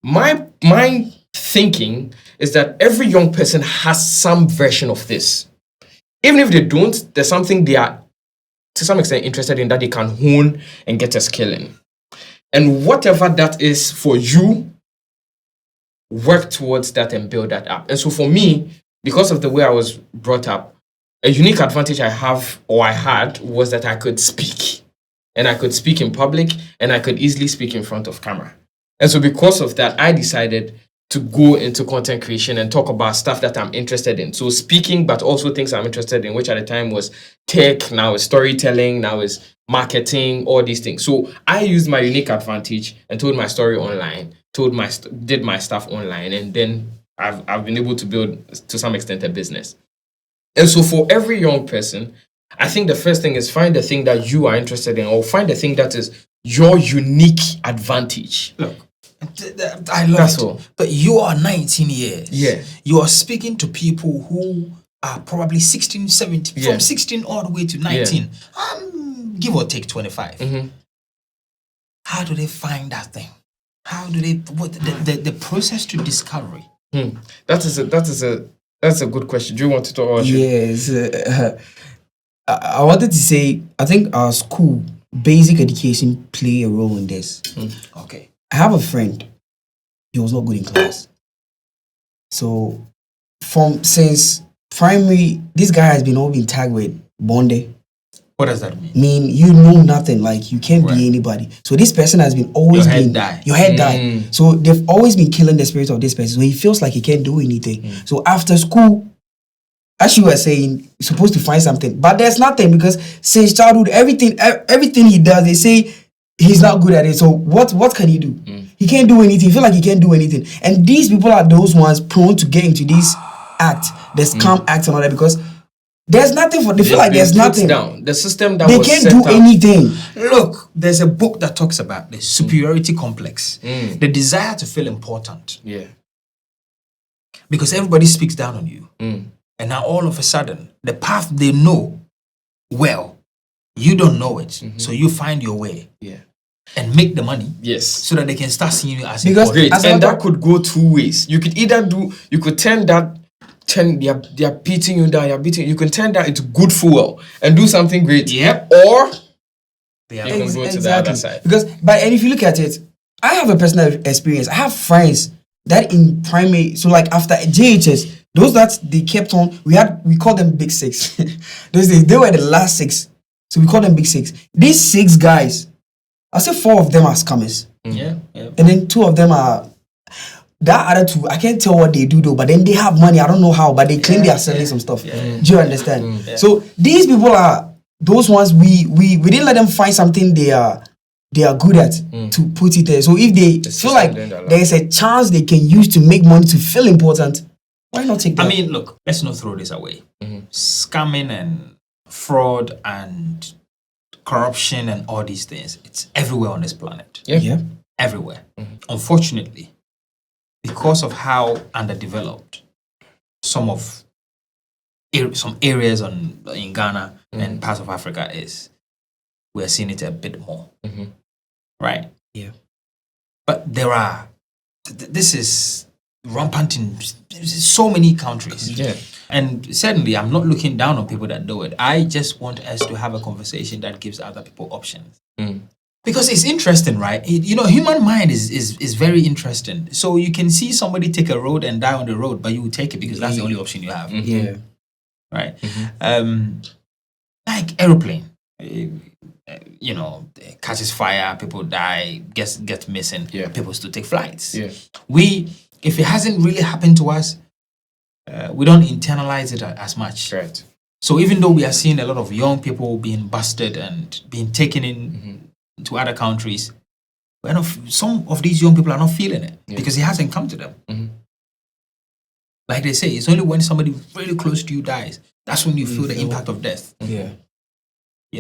My thinking is that every young person has some version of this. Even if they don't, there's something they are to some extent interested in that they can hone and get a skill in. And whatever that is for you, work towards that and build that up. And so for me, because of the way I was brought up, a unique advantage I had was that I could speak. And I could speak in public, and I could easily speak in front of camera. And so because of that, I decided to go into content creation and talk about stuff that I'm interested in. So speaking, but also things I'm interested in, which at the time was tech, now is storytelling, now is marketing, all these things. So I used my unique advantage and told my story online, did my stuff online, and then I've been able to build, to some extent, a business. And so for every young person, I think the first thing is find the thing that you are interested in, or find the thing that is your unique advantage. Look, I love it. But you are 19 years. Yeah. You are speaking to people who are probably 16, 17, from 16 all the way to 19. Give or take 25. How do they find that thing? How do they, the process to discovery? That's a good question. Do you want to talk about it? Yes. I wanted to say, I think our school, basic education, play a role in this. Okay. I have a friend. He was not good in class. So, since primary, this guy has been tagged with Bonde. What does that mean? You know nothing. Like, you can't be anybody. So this person has been always your head died. So they've always been killing the spirit of this person. So he feels like he can't do anything. So after school, as you were saying, you're supposed to find something. But there's nothing, because since childhood, everything he does, they say he's not good at it. So what can he do? He can't do anything. He feel like he can't do anything. And these people are those ones prone to get into this act, the scam act and all that, because There's nothing for. They feel like there's nothing. Down. The system that they was can't set do up. anything. Look, there's a book that talks about the superiority complex, the desire to feel important. Yeah. Because everybody speaks down on you. And now all of a sudden, the path they know well, you don't know it. So you find your way. Yeah. And make the money. Yes. So that they can start seeing you as Because important. Great. And that could go two ways. You could either turn they are beating you down, you can turn that into good fuel and do something great. Yep. Or They are you can go to the other side. Because, and if you look at it, I have a personal experience. I have friends that in primary, so like after JHS, those that they kept on, we call them big six. They were the last six. So we call them big six. These 6 guys, I'll say 4 of them are scammers. Yeah. And then 2 of them are, that other 2, I can't tell what they do though, but then they have money, I don't know how, but they claim they are selling some stuff. Do you understand? So these people are those ones we didn't let them find something they are good at to put it there. So if they feel like there's a chance they can use to make money to feel important, why not take that? I mean, look, let's not throw this away. Scamming and fraud and corruption and all these things, it's everywhere on this planet. Yeah. Everywhere. Unfortunately, because of how underdeveloped some areas in Ghana and parts of Africa is, we're seeing it a bit more. Right? Yeah. But this is rampant in so many countries. Yeah. And certainly, I'm not looking down on people that do it. I just want us to have a conversation that gives other people options. Because it's interesting, right? Human mind is very interesting. So you can see somebody take a road and die on the road, but you will take it because that's the only option you have. Yeah. Right? Like aeroplane. Catches fire, people die, get missing. People still take flights. If it hasn't really happened to us, we don't internalize it as much. Right. So even though we are seeing a lot of young people being busted and being taken in to other countries, some of these young people are not feeling it because it hasn't come to them. Like they say, it's only when somebody really close to you dies, that's when you feel the impact of death. Yeah.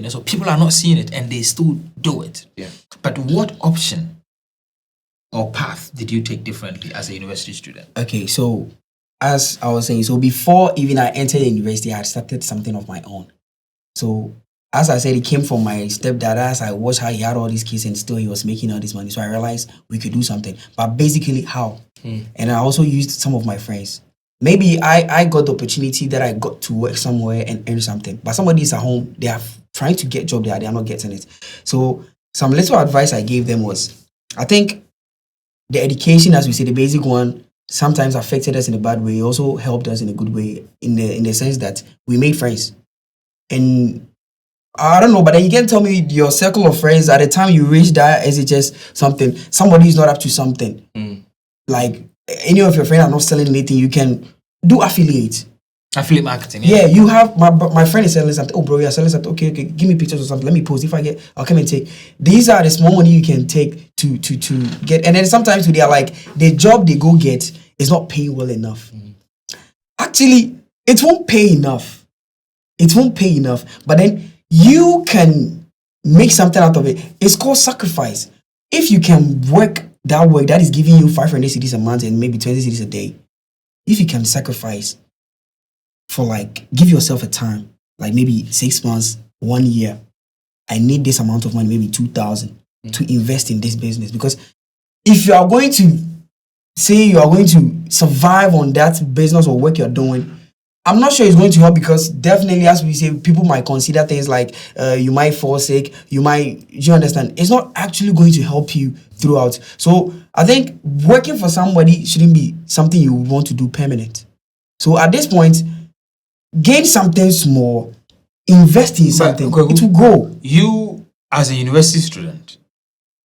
So people are not seeing it and they still do it. Yeah. But what option or path did you take differently as a university student? Okay, so as I was saying, so before even I entered the university, I had started something of my own. So as I said, it came from my stepdad. As I watched how he had all these kids and still he was making all this money. So I realized we could do something. But basically, how? And I also used some of my friends. Maybe I got the opportunity that I got to work somewhere and earn something. But somebody is at home, they are trying to get a job there, they are not getting it. So some little advice I gave them was, I think the education, as we say, the basic one, sometimes affected us in a bad way. It also helped us in a good way, in the sense that we made friends. And I don't know, but then you can tell me your circle of friends at the time you reach that SHS something, somebody is not up to something. Like any of your friends are not selling anything, you can do affiliate marketing. Yeah, you have my friend is selling something. Oh, bro, you're selling something. Okay, give me pictures or something. Let me post. If I get, I'll come and take. These are the small money you can take to get. And then sometimes they are like the job they go get is not paying well enough. Actually, it won't pay enough. It won't pay enough. But then you can make something out of it. It's called sacrifice. If you can work that is giving you 500 cedis a month and maybe 20 cedis a day, if you can sacrifice for give yourself a time, like maybe 6 months, 1 year, I need this amount of money, maybe 2,000 to invest in this business. Because if you are going to say you are going to survive on that business or work you're doing, I'm not sure it's going to help, because definitely, as we say, people might consider things like you might fall sick, you understand? It's not actually going to help you throughout. So I think working for somebody shouldn't be something you would want to do permanent. So at this point, gain something small, invest in something, it will grow. You, as a university student,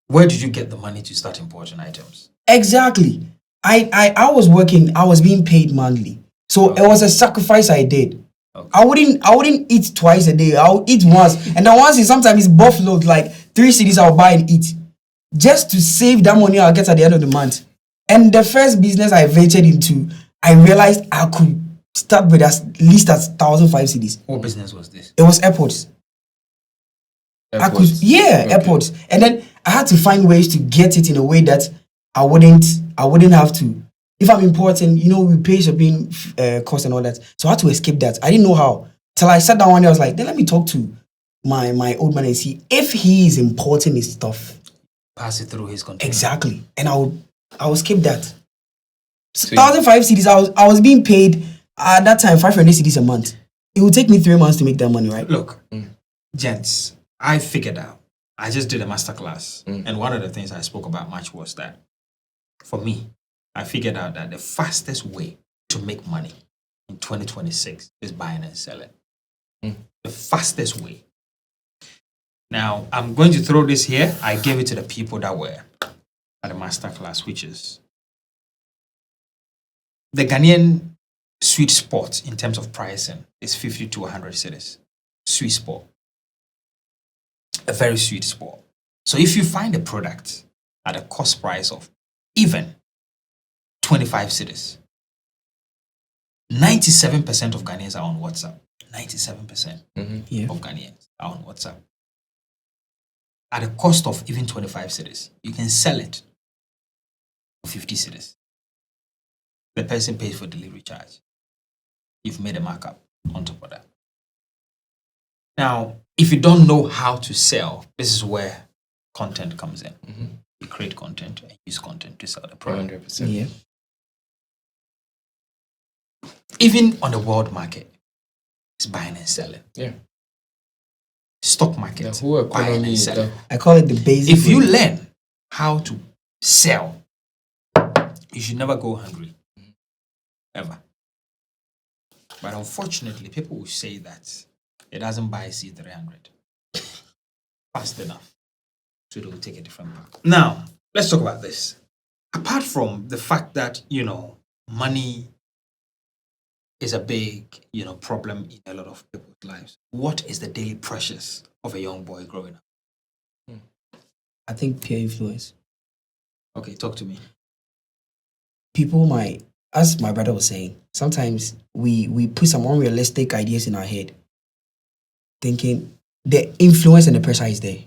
where did you get the money to start importing items? Exactly. I was working, I was being paid monthly. So it was a sacrifice I did. Okay. I wouldn't eat twice a day. I'll eat once. And then once sometimes it's buffalo, like 3 cedis I'll buy and eat. Just to save that money I'll get at the end of the month. And the first business I ventured into, I realized I could start with at least at 1,005 cedis. What business was this? It was airports. Airports. Okay. Airports. And then I had to find ways to get it in a way that I wouldn't have to. If I'm importing, we pay shipping cost and all that. So I had to escape that. I didn't know how. Till I sat down one day, I was like, then let me talk to my old man and see if he is importing his stuff. Pass it through his container. Exactly. And I will skip that. 1,005 cedis, I was being paid at that time 500 cedis a month. It would take me 3 months to make that money, right? Look, gents, I figured out. I just did a masterclass. And one of the things I spoke about much was that for me, I figured out that the fastest way to make money in 2026 is buying and selling. The fastest way. Now, I'm going to throw this here. I gave it to the people that were at the masterclass, which is the Ghanaian sweet spot in terms of pricing is 50 to 100 cedis. Sweet spot. A very sweet spot. So if you find a product at a cost price of even 25 cedis, 97% of Ghanaians are on WhatsApp. 97% of Ghanaians are on WhatsApp. At a cost of even 25 cedis, you can sell it for 50 cedis. The person pays for delivery charge. You've made a markup on top of that. Now, if you don't know how to sell, this is where content comes in. You create content and use content to sell the product. 100%. Yeah. Even on the world market, it's buying and selling. Yeah. Stock market, The whole buying economy. and selling. I call it the basic. If you learn how to sell, you should never go hungry. Ever. But unfortunately, people will say that it doesn't buy C300 fast enough. So they will take a different path. Now, let's talk about this. Apart from the fact that, money is a big, problem in a lot of people's lives, what is the daily pressures of a young boy growing up? I think peer influence. Okay, talk to me. People might, as my brother was saying, sometimes we put some unrealistic ideas in our head, thinking the influence and the pressure is there.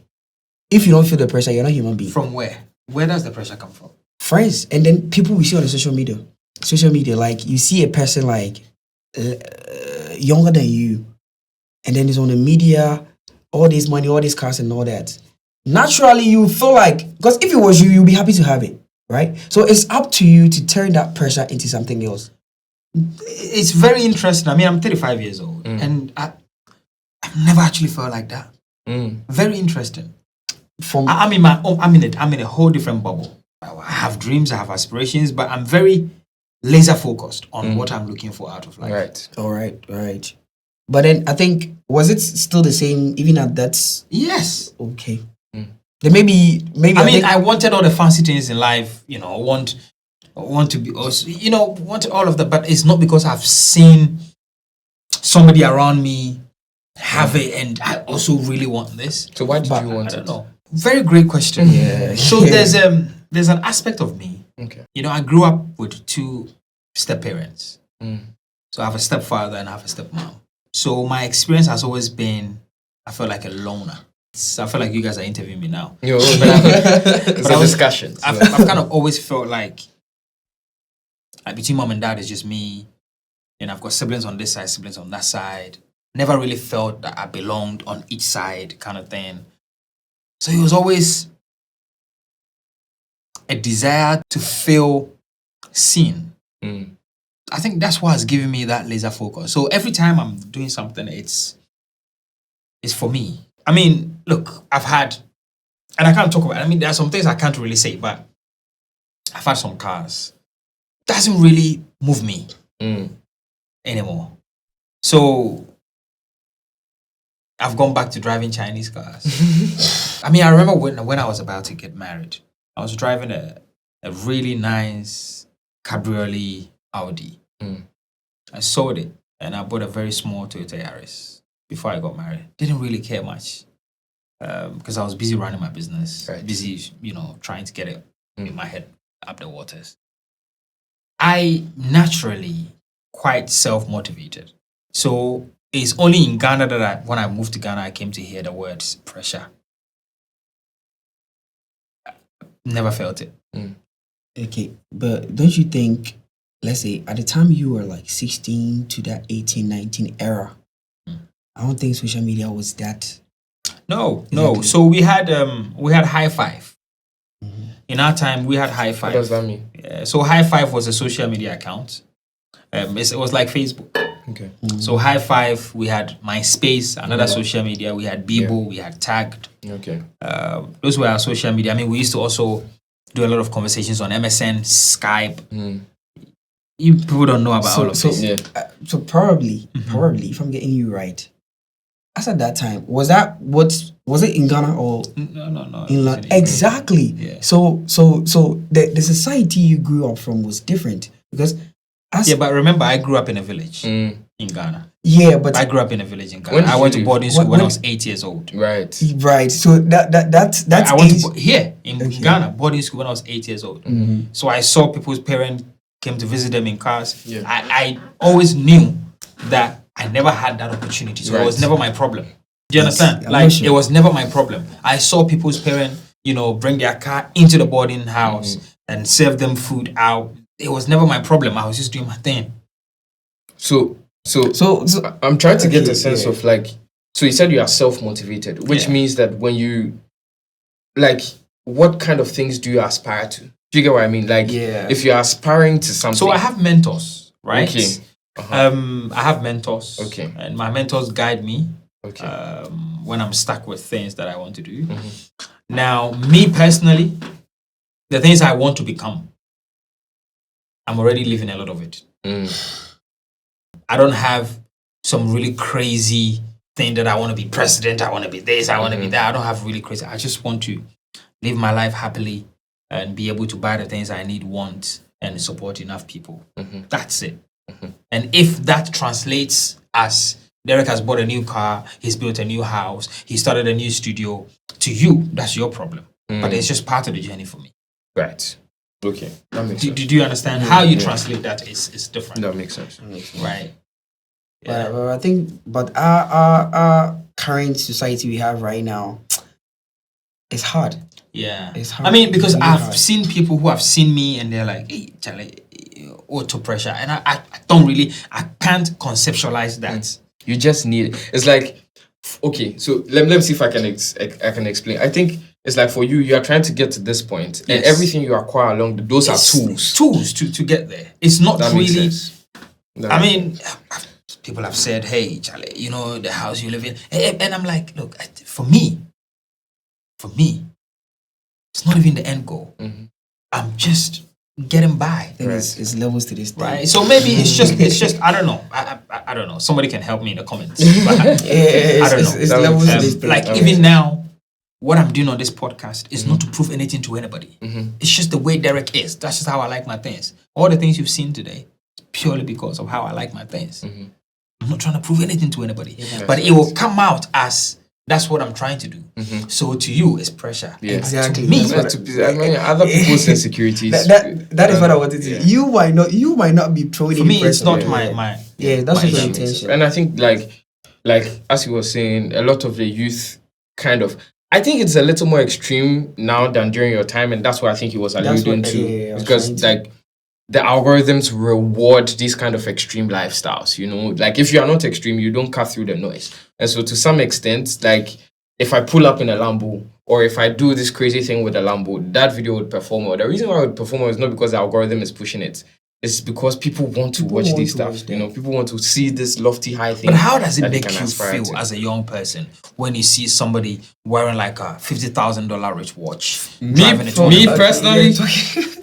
If you don't feel the pressure, you're not a human being. From where? Where does the pressure come from? Friends, and then people we see on the social media. Like you see a person like younger than you, and then it's on the media, all this money, all this cars and all that. Naturally, you feel like, because if it was you, you'll be happy to have it, right? So it's up to you to turn that pressure into something else. It's very interesting. I mean, I'm 35 years old, and I've never actually felt like that. Very interesting. I'm in my own. I'm in a whole different bubble. I have dreams, I have aspirations, but I'm very laser focused on what I'm looking for out of life. Right. All right. But then I think, was it still the same even at that? Yes. Okay. Then maybe. I wanted all the fancy things in life. Want to be also. Want all of that, but it's not because I've seen somebody around me have it, and I also really want this. So why did you want I it? don't know. Very great question. Yeah. So there's an aspect of me. Okay. I grew up with two step parents. Mm. So I have a stepfather and I have a stepmom. So my experience has always been, I felt like a loner. I feel like you guys are interviewing me now. It's a discussion. I've kind of always felt like between mom and dad is just me. And I've got siblings on this side, siblings on that side. Never really felt that I belonged on each side kind of thing. So it was always a desire to feel seen. I think that's what has given me that laser focus. So every time I'm doing something, it's for me. I mean, look, I've had, and I can't talk about it. I mean, there are some things I can't really say, but I've had some cars. Doesn't really move me anymore. So I've gone back to driving Chinese cars. I mean, I remember when I was about to get married, I was driving a really nice cabriolet Audi. I sold it and I bought a very small Toyota Yaris before I got married. Didn't really care much because I was busy running my business, busy, trying to get it in my head up the waters. I naturally quite self-motivated. So it's only in Ghana that when I moved to Ghana, I came to hear the words pressure. Never felt it. Okay, but don't you think, let's say, at the time you were like 16 to that 18, 19 era, I don't think social media was that. No. Exactly. So we had High Five. In our time, we had High Five. What does that mean? So High Five was a social media account. It was like Facebook. Okay. So High Five, we had MySpace, another social media. We had Bebo, we had Tagged. Okay. Those were our social media. I mean, we used to also do a lot of conversations on MSN, Skype. You people don't know about all of this. Yeah. So probably, if I'm getting you right, as at that time, was it in Ghana or No. in London? Exactly. Yeah. So the society you grew up from was different because but remember, I grew up in a village in Ghana. Yeah, but I grew up in a village in Ghana. When did I went you to leave? boarding school when I was 8 years old. Right. So that's I went age. to here in Ghana, boarding school when I was 8 years old. So I saw people's parents came to visit them in cars. Yeah. I always knew that I never had that opportunity. So it was never my problem. Do you understand? It was never my problem. I saw people's parents, bring their car into the boarding house and serve them food out. It was never my problem. I was just doing my thing. So I'm trying to get a sense of like, so you said you are self-motivated, which means that when you, like, what kind of things do you aspire to? Do you get what I mean? Like, if you're aspiring to something. So I have mentors, right? Okay. I have mentors. Okay. And my mentors guide me Okay. when I'm stuck with things that I want to do. Now, me personally, the things I want to become, I'm already living a lot of it. I don't have some really crazy thing that I want to be president, I want to be this, I want to be that. I don't have really crazy. I just want to live my life happily and be able to buy the things I need, want, and support enough people. That's it. And if that translates as Derek has bought a new car, he's built a new house, he started a new studio, to you, that's your problem. But it's just part of the journey for me. Right. Okay. That makes sense. Do you understand? How you translate that is different. That makes sense. Right. But I think, our current society we have right now, it's hard. Yeah. It's hard. I mean, because It's I've hard. seen people who have seen me and they're like, hey, Charlie, auto pressure. And I can't conceptualize that. You just need it. It's like, okay, so let me see if I can explain. I think it's like for you are trying to get to this point, and everything you acquire along those are tools. Tools to get there. It's not That makes really. sense. I mean, people have said, hey, Charlie, the house you live in. And I'm like, look, for me, it's not even the end goal. I'm just getting by. I think it's levels to this thing. Right. So maybe it's just I don't know. I don't know. Somebody can help me in the comments. But I don't know. It's levels to this thing. Like even now, what I'm doing on this podcast is not to prove anything to anybody. It's just the way Derek is. That's just how I like my things. All the things you've seen today, purely because of how I like my things. I'm not trying to prove anything to anybody. But it will come out as that's what I'm trying to do. So to you, it's pressure. Yeah. Exactly. To me, Other people's insecurities. That is what I wanted to say. You might not be throwing for any me, it's pressure. not my that's my your issue. intention. And I think like as you were saying, a lot of the youth kind of, I think it's a little more extreme now than during your time, and that's what I think he was alluding to. Because like the algorithms reward these kind of extreme lifestyles, like if you are not extreme, you don't cut through the noise. And so to some extent, like if I pull up in a Lambo or if I do this crazy thing with a Lambo, that video would perform well. The reason why it would perform well is not because the algorithm is pushing it. It's because people want to watch these stuff. People want to see this lofty high thing. But how does it that they make can you aspire feel to. as a young person when you see somebody wearing like a $50,000 rich watch? Me personally,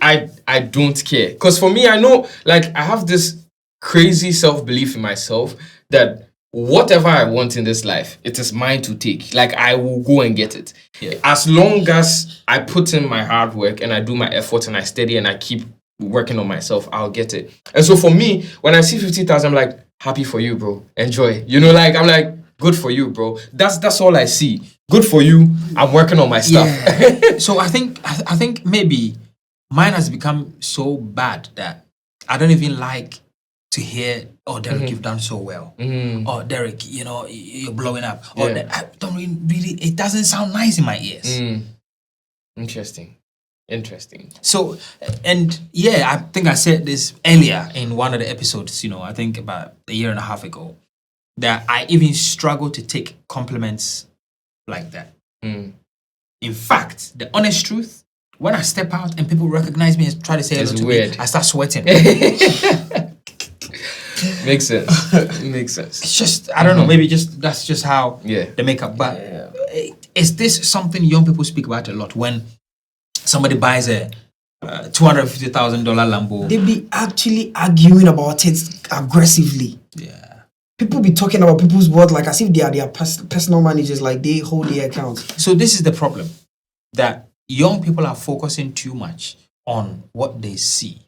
I don't care. Because for me, I know, like, I have this crazy self-belief in myself that whatever I want in this life, it is mine to take. Like, I will go and get it. Yeah. As long as I put in my hard work and I do my effort and I study and I keep working on myself, I'll get it. And so for me, when I see 50,000, I'm like, happy for you, bro. Enjoy. I'm like, good for you, bro. That's all I see. Good for you. I'm working on my stuff. Yeah. So I think maybe mine has become so bad that I don't even like to hear, oh, Derek, you've done so well. Oh, Derek, you're blowing up. Or I don't really, it doesn't sound nice in my ears. Interesting. So, and yeah, I think I said this earlier in one of the episodes, I think about a year and a half ago, that I even struggle to take compliments like that. In fact, the honest truth, when I step out and people recognize me and try to say hello to me, I start sweating. Makes sense. It's just, I don't know, maybe that's just how the makeup. But is this something young people speak about a lot? When somebody buys a $250,000 Lambo, they be actually arguing about it aggressively. Yeah. People be talking about people's words like as if they are their personal managers, like they hold their accounts. So this is the problem, that young people are focusing too much on what they see.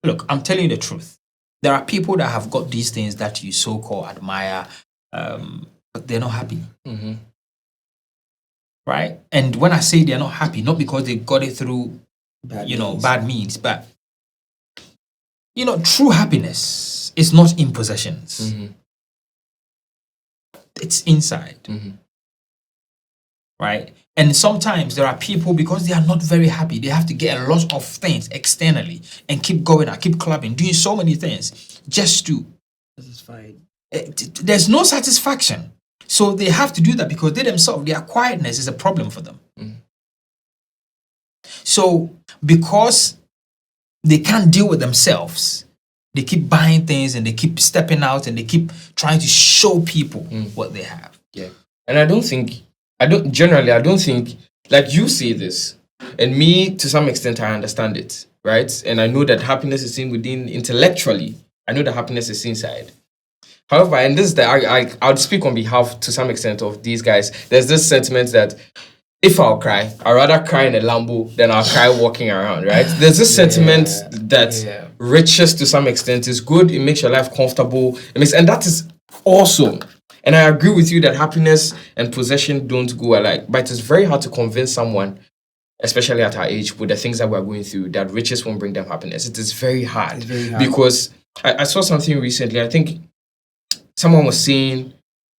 Look, I'm telling you the truth. There are people that have got these things that you so-called admire, but they're not happy. Right? And when I say they're not happy, not because they got it through, bad means, but, true happiness is not in possessions. It's inside. Right? And sometimes there are people, because they are not very happy, they have to get a lot of things externally and keep going and keep clubbing, doing so many things just to satisfy. There's no satisfaction. So they have to do that because they themselves, their quietness is a problem for them. So because they can't deal with themselves, they keep buying things and they keep stepping out and they keep trying to show people what they have. Yeah. And I don't think, like you say this, and me, to some extent, I understand it, right? And I know that happiness is seen within intellectually. I know that happiness is inside. However, and this is I'll speak on behalf, to some extent, of these guys. There's this sentiment that if I'll cry, I'd rather cry in a Lambo than I'll cry walking around, right? There's this sentiment that riches, to some extent, is good. It makes your life comfortable. And that is awesome. And I agree with you that happiness and possession don't go alike. But it is very hard to convince someone, especially at our age, with the things that we're going through, that riches won't bring them happiness. It is very hard. Because I saw something recently. I think someone was saying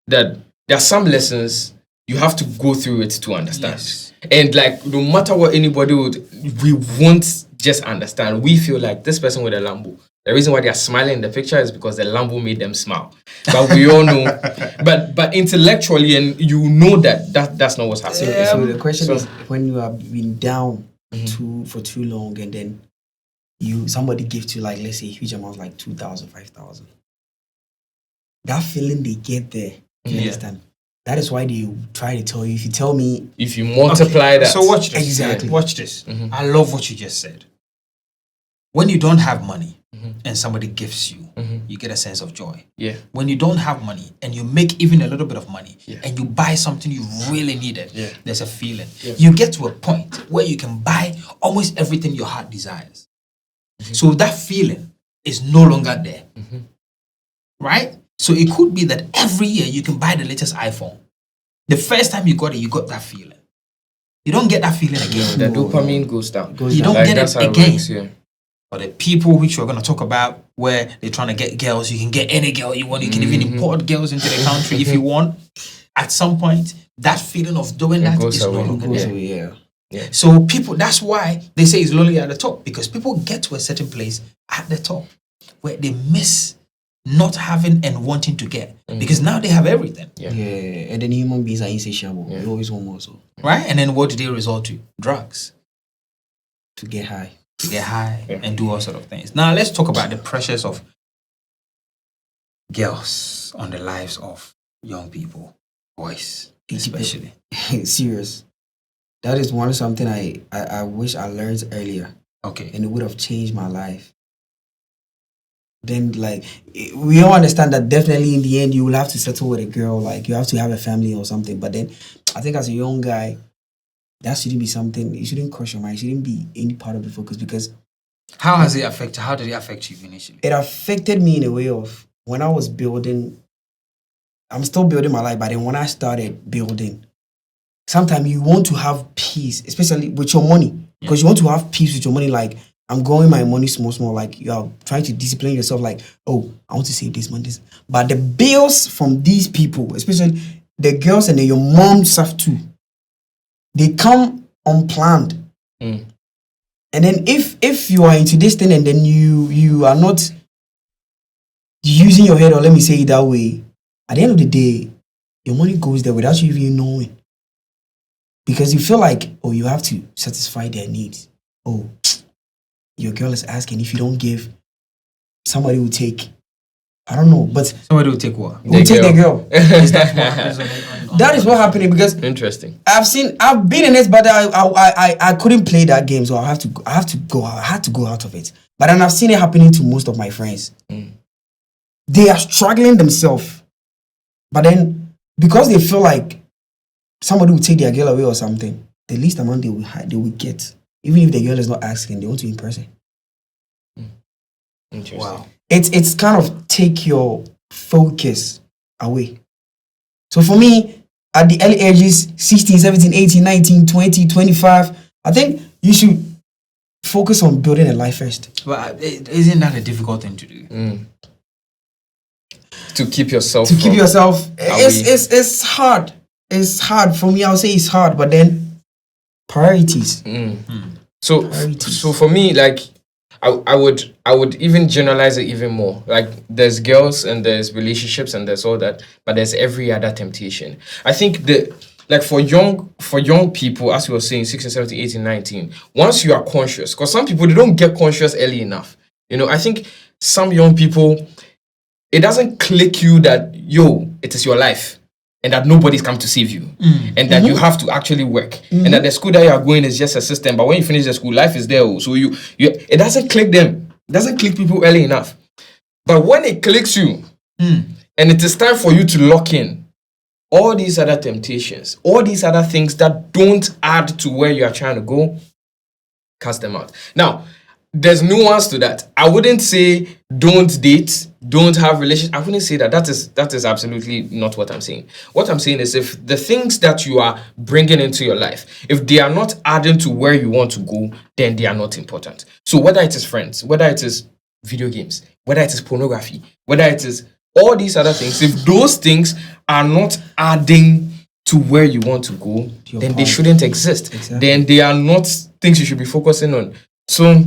that there are some lessons you have to go through it to understand. Yes. And like, no matter what anybody we won't just understand. We feel like this person with a Lambo, the reason why they are smiling in the picture is because the Lambo made them smile. But we all know, but intellectually, and you know that's not what's happening. So the question is, when you have been down for too long, and then somebody gives you, like, let's say, a huge amount, like 2,000, 5,000. That feeling they get there, you understand? That is why they try to tell you. If you multiply that. So watch this. Exactly. Watch this. I love what you just said. When you don't have money and somebody gifts you, you get a sense of joy. Yeah. When you don't have money and you make even a little bit of money and you buy something you really needed, there's a feeling. Yeah. You get to a point where you can buy almost everything your heart desires. So that feeling is no longer there. Right? So it could be that every year you can buy the latest iPhone. The first time you got it, you got that feeling. You don't get that feeling again. The dopamine goes down. You don't get it again. Or the people which we're going to talk about, where they're trying to get girls, you can get any girl you want. You can even import girls into the country if you want. At some point, that feeling of doing that is no longer there. Yeah. So people, that's why they say it's lonely at the top, because people get to a certain place at the top where they miss not having and wanting to get, because now they have everything. Yeah. And then human beings are insatiable. They always want more. So. Right? And then what do they resort to? Drugs. To get high. And do all sort of things. Now let's talk about the pressures of girls on the lives of young people, boys especially. Serious. That is something I wish I learned earlier. Okay. And it would have changed my life. Then, like, we all understand that definitely in the end you will have to settle with a girl, like you have to have a family or something. But then I think as a young guy, that shouldn't be something, it shouldn't cross your mind. It shouldn't be any part of the focus, because how did it affect you initially? It affected me in a way of, when I was building, I'm still building my life, but then when I started building, sometimes you want to have peace, especially with your money, because you want to have peace with your money. Like, I'm growing my money small. Like you are trying to discipline yourself. Like, oh, I want to save this money. But the bills from these people, especially the girls and your moms have too, they come unplanned. And then if you are into this thing and then you are not using your head, or let me say it that way, at the end of the day, your money goes there without you even knowing. Because you feel like, oh, you have to satisfy their needs. Oh, your girl is asking, if you don't give, somebody will take. I don't know, but somebody will take what? Will take the girl. Is that what happens that is what happening because interesting. I've been in it, but I couldn't play that game, so I had to go out of it. But then I've seen it happening to most of my friends. They are struggling themselves, but then because they feel like somebody will take their girl away or something, the least amount they will get, even if the girl is not asking, they want to impress her. Interesting. Wow. It's kind of take your focus away. So for me, at the early ages, 16, 17, 18, 19, 20, 25, I think you should focus on building a life first. But isn't that a difficult thing to do? To keep yourself it's hard. It's hard. For me, I'll say it's hard, but then priorities. So for me, like I would even generalize it even more. Like there's girls and there's relationships and there's all that, but there's every other temptation. I think like for young people, as we were saying, 16, 17, 18, 19, once you are conscious, because some people, they don't get conscious early enough. I think some young people, it doesn't click you that, it is your life and that nobody's come to save you and that you have to actually work and that the school that you are going is just a system. But when you finish the school, life is there. So it doesn't click them. It doesn't click people early enough. But when it clicks you and it is time for you to lock in, all these other temptations, all these other things that don't add to where you are trying to go, cast them out. Now, there's nuance to that. I wouldn't say don't date, don't have relations. I wouldn't say that. That is absolutely not what I'm saying. What I'm saying is if the things that you are bringing into your life, if they are not adding to where you want to go, then they are not important. So whether it is friends, whether it is video games, whether it is pornography, whether it is all these other things, if those things are not adding to where you want to go, then they shouldn't exist. Exactly. Then they are not things you should be focusing on. So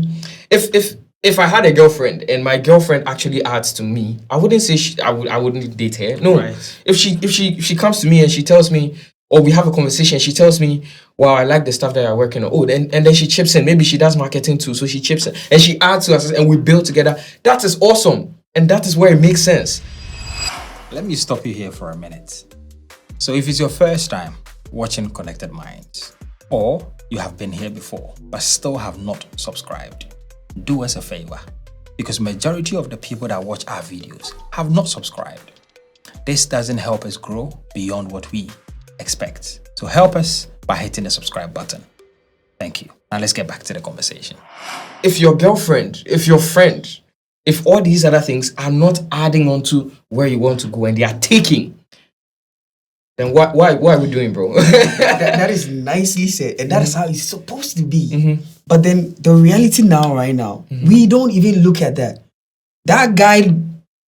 if I had a girlfriend and my girlfriend actually adds to me, I wouldn't say I wouldn't date her. No. Right. If she comes to me and she tells me, or we have a conversation, she tells me, wow, I like the stuff that you're working on. Oh, and then she chips in. Maybe she does marketing too. So she chips in and she adds to us and we build together. That is awesome. And that is where it makes sense. Let me stop you here for a minute. So if it's your first time watching Konnected Minds, or you have been here before but still have not subscribed, do us a favor, because majority of the people that watch our videos have not subscribed. This doesn't help us grow beyond what we expect. So help us by hitting the subscribe button. Thank you. Now let's get back to the conversation. If your girlfriend, if your friend, if all these other things are not adding on to where you want to go and they are taking, then why are we doing, bro? that is nicely said, and that is how it's supposed to be. But then the reality right now, we don't even look at that. That guy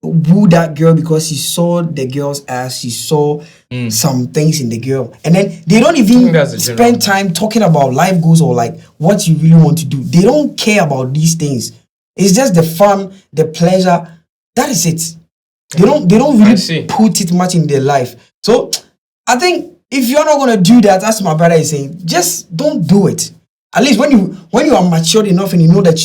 wooed that girl because he saw the girl's ass, he saw some things in the girl, and then they don't even spend time talking about life goals or like what you really want to do. They don't care about these things. It's just the fun, the pleasure. That is it. They don't really put it much in their life. So I think if you're not gonna do that, as my brother is saying, just don't do it. At least when you are matured enough and you know that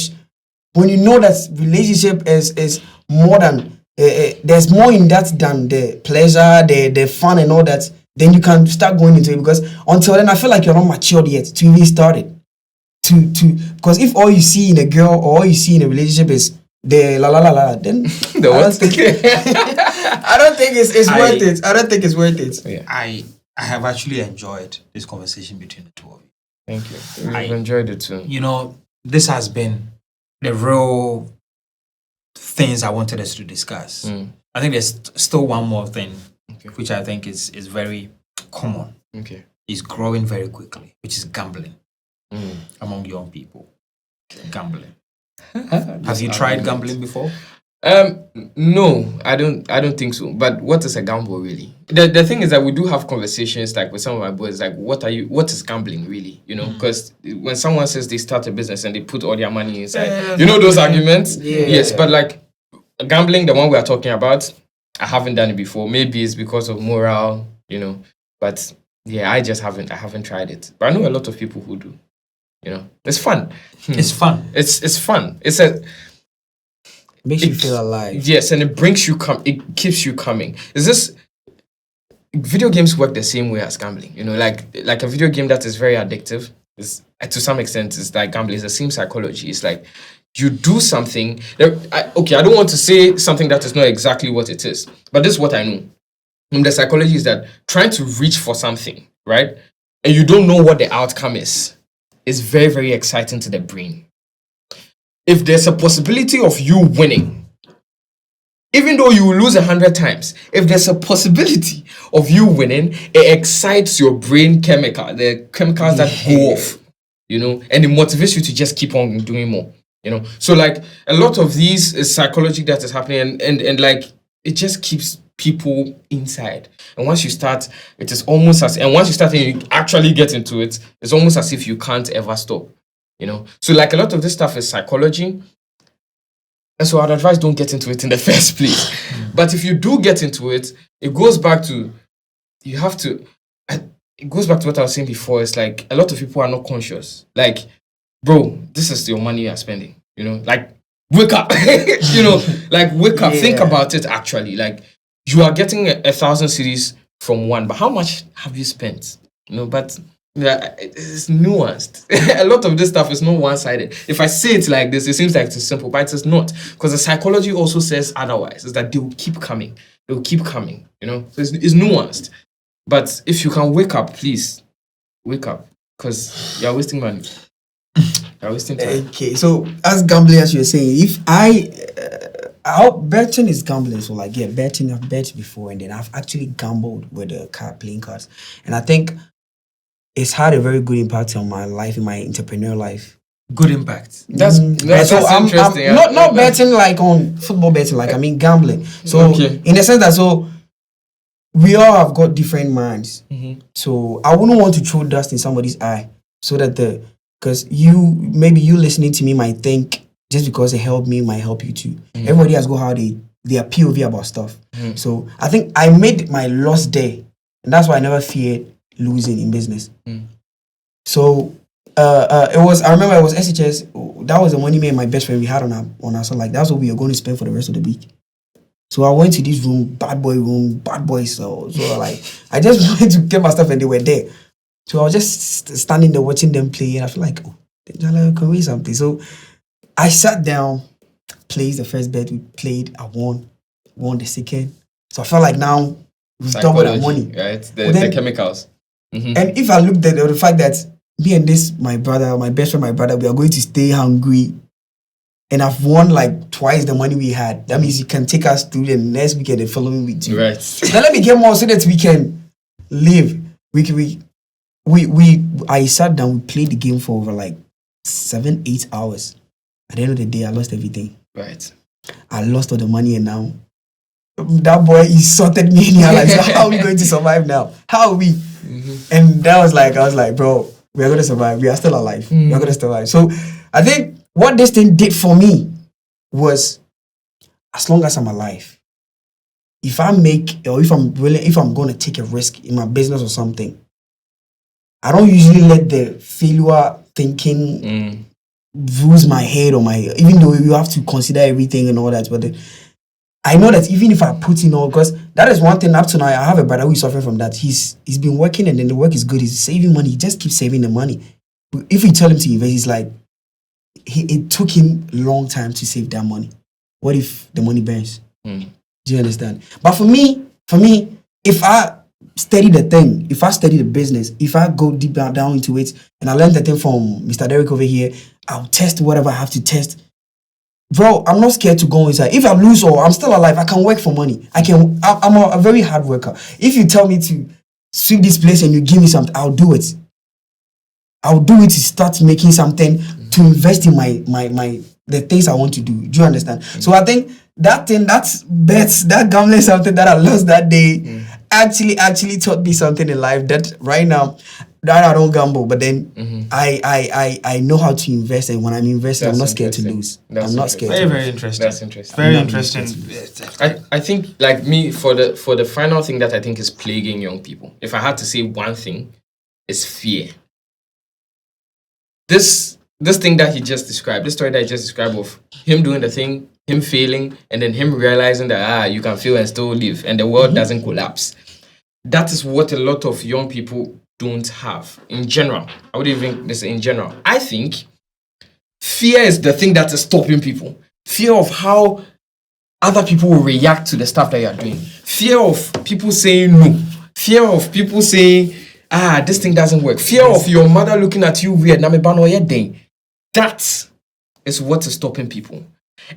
when you know that relationship is more than there's more in that than the pleasure, the fun and all that, then you can start going into it. Because until then, I feel like you're not matured yet to even start it. Because if all you see in a girl or all you see in a relationship is the la la la la, then I don't think it's worth it. I don't think it's worth it. Yeah. I have actually enjoyed this conversation between the two of you. Thank you. I've enjoyed it too. This has been the real things I wanted us to discuss. I think there's still one more thing, which I think is very common. It's growing very quickly, which is gambling among young people. Gambling. Have you tried gambling before? No, I don't think so. But what is a gamble really? The thing is that we do have conversations like with some of my boys, like what is gambling really? You know, because when someone says they start a business and they put all their money inside, you know those arguments? Yeah. Yes, but like gambling, the one we are talking about, I haven't done it before. Maybe it's because of moral, you know. But yeah, I haven't tried it. But I know a lot of people who do. You know, it's fun. It's fun. It's fun. Makes you feel alive. Yes, and it keeps you coming. Video games work the same way as gambling? You know, like a video game that is very addictive is to some extent is like gambling. It's the same psychology. It's like you do something. I don't want to say something that is not exactly what it is, but this is what I know. And the psychology is that trying to reach for something, right, and you don't know what the outcome is very, very exciting to the brain. If there's a possibility of you winning, even though you lose 100 times, if there's a possibility of you winning, it excites your brain the chemicals that go off, you know, and it motivates you to just keep on doing more, you know. So like a lot of these is psychology that is happening and like it just keeps people inside. And once you start, it is almost and once you start and you actually get into it, it's almost as if you can't ever stop. You know, so like a lot of this stuff is psychology, and so I'd advise don't get into it in the first place. But if you do get into it, it goes back to it goes back to what I was saying before. It's like a lot of people are not conscious. Like, bro, this is your money you are spending. You know, like wake up. You know, like wake up. Yeah. Think about it. Actually, like you are getting 1,000 cedis from one, but how much have you spent? You know, but. Yeah, it's nuanced. A lot of this stuff is not one-sided. If I say it like this, it seems like it's simple, but it's not. Because the psychology also says otherwise. Is that they will keep coming. They will keep coming. You know, so it's nuanced. But if you can wake up, please wake up, because you're wasting money. You're wasting time. Okay, so as gambling, as you were saying, if betting is gambling. So like, yeah, betting, I've bet before, and then I've actually gambled with the playing cards, and I think it's had a very good impact on my life, in my entrepreneur life. Good impact. That's I'm interesting. not betting like on football betting, like I mean gambling. So in the sense that we all have got different minds. Mm-hmm. So I wouldn't want to throw dust in somebody's eye, so that because maybe you listening to me might think just because it helped me might help you too. Mm-hmm. Everybody has got how their POV about stuff. Mm-hmm. So I think I made my loss there, and that's why I never feared losing in business. So I remember it was SHS. That was the money me and my best friend we had on our son. Like that's what we were going to spend for the rest of the week. So I went to this bad boys. So like I just wanted to get my stuff, and they were there. So I was just standing there watching them play, and I feel like, can we something? So I sat down, placed the first bet we played. I won the second. So I felt like now we've doubled our money, right? The chemicals. Mm-hmm. And if I looked at the fact that me and my best friend, we are going to stay hungry, and I've won like twice the money we had, that means you can take us through the next week and the following week too. Right. Now let me get more so that we can live. I sat down, we played the game for over like 7-8 hours. At the end of the day, I lost everything. Right. I lost all the money, and now that boy insulted me, and like, so how are we going to survive now? How are we? Mm-hmm. And I was like, bro, we are going to survive. We are still alive. Mm-hmm. We are going to survive. So I think what this thing did for me was, as long as I'm alive, if I'm going to take a risk in my business or something, I don't usually let the failure thinking rules my head even though you have to consider everything and all that. But I know that even if I put in all, because that is one thing up to now, I have a brother who is suffering from that. He's been working, and then the work is good. He's saving money. He just keeps saving the money. If we tell him to invest, he's like, it took him a long time to save that money. What if the money burns? Do you understand? But for me, if I study the thing, if I study the business, if I go deep down into it, and I learned the thing from Mr. Derek over here, I'll test whatever I have to test. Bro, I'm not scared to go inside. If I lose or I'm still alive, I can work for money. I'm a very hard worker. If you tell me to sweep this place and you give me something, I'll do it. I'll do it to start making something, to invest in my the things I want to do. Do you understand? So I think that thing, that gambling something that I lost that day actually taught me something in life that right now that I don't gamble, but then I know how to invest, and when I'm investing, I'm not scared to lose. I'm not scared. Very interesting. That's interesting. Very interesting. I think, like me, for the final thing that I think is plaguing young people, if I had to say one thing, is fear. This thing that he just described, this story that he just described of him doing the thing, him failing, and then him realizing that you can fail and still live, and the world doesn't collapse. That is what a lot of young people don't have in general. I would even say in general. I think fear is the thing that is stopping people. Fear of how other people will react to the stuff that you are doing. Fear of people saying no. Fear of people saying, this thing doesn't work. Fear of your mother looking at you weird. That is what is stopping people.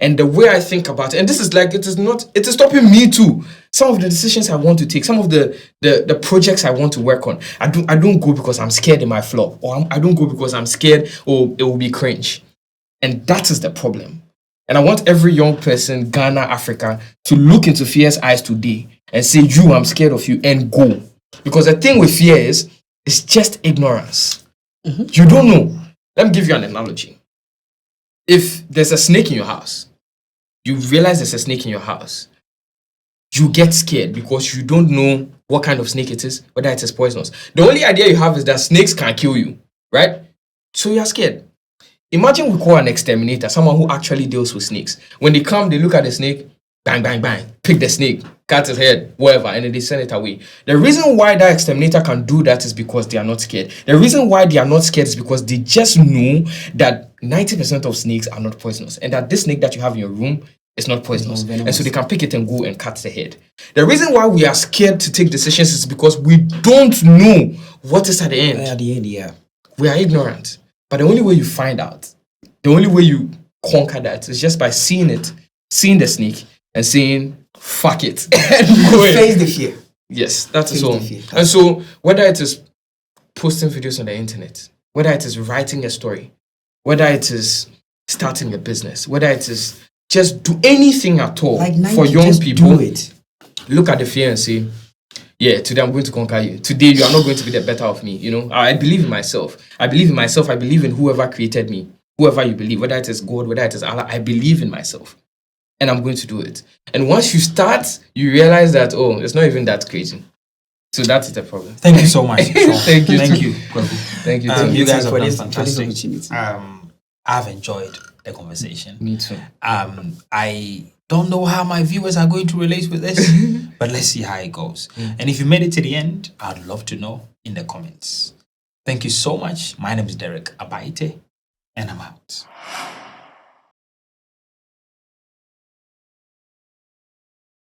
And the way I think about it, and this is like, it is stopping me too. Some of the decisions I want to take, some of the projects I want to work on, I don't go because I'm scared it might flop, or I don't go because I'm scared or it will be cringe. And that is the problem. And I want every young person, Ghana, Africa, to look into fear's eyes today and say, I'm scared of you, and go. Because the thing with fear is, it's just ignorance. You don't know. Let me give you an analogy. If there's a snake in your house, you realize there's a snake in your house, you get scared because you don't know what kind of snake it is, whether it is poisonous. The only idea you have is that snakes can kill you, right? So you're scared. Imagine we call an exterminator, someone who actually deals with snakes. When they come, they look at the snake, bang, bang, bang, pick the snake, cut its head, whatever, and then they send it away. The reason why that exterminator can do that is because they are not scared. The reason why they are not scared is because they just know that 90% of snakes are not poisonous, and that this snake that you have in your room is not poisonous. And so they can pick it and go and cut the head. The reason why we are scared to take decisions is because we don't know what is at the end. At the end, yeah. We are ignorant. But the only way you find out, the only way you conquer that is just by seeing the snake and saying, fuck it. And going. Face the fear. Yes, that is all. And so, whether it is posting videos on the internet, whether it is writing a story, whether it is starting a business, whether it is just do anything at all for young people, look at the fear and say, today I'm going to conquer you. Today you are not going to be the better of me. I believe in myself. I believe in whoever created me, whoever you believe, whether it is God, whether it is Allah. I believe in myself, and I'm going to do it. And once you start, you realize that it's not even that crazy. So that's the problem. Thank you so much. Thank you. Thank you. You guys have done fantastic. I've enjoyed the conversation. Me too. I don't know how my viewers are going to relate with this, but let's see how it goes. And if you made it to the end, I'd love to know in the comments. Thank you so much. My name is Derek Abaite, and I'm out.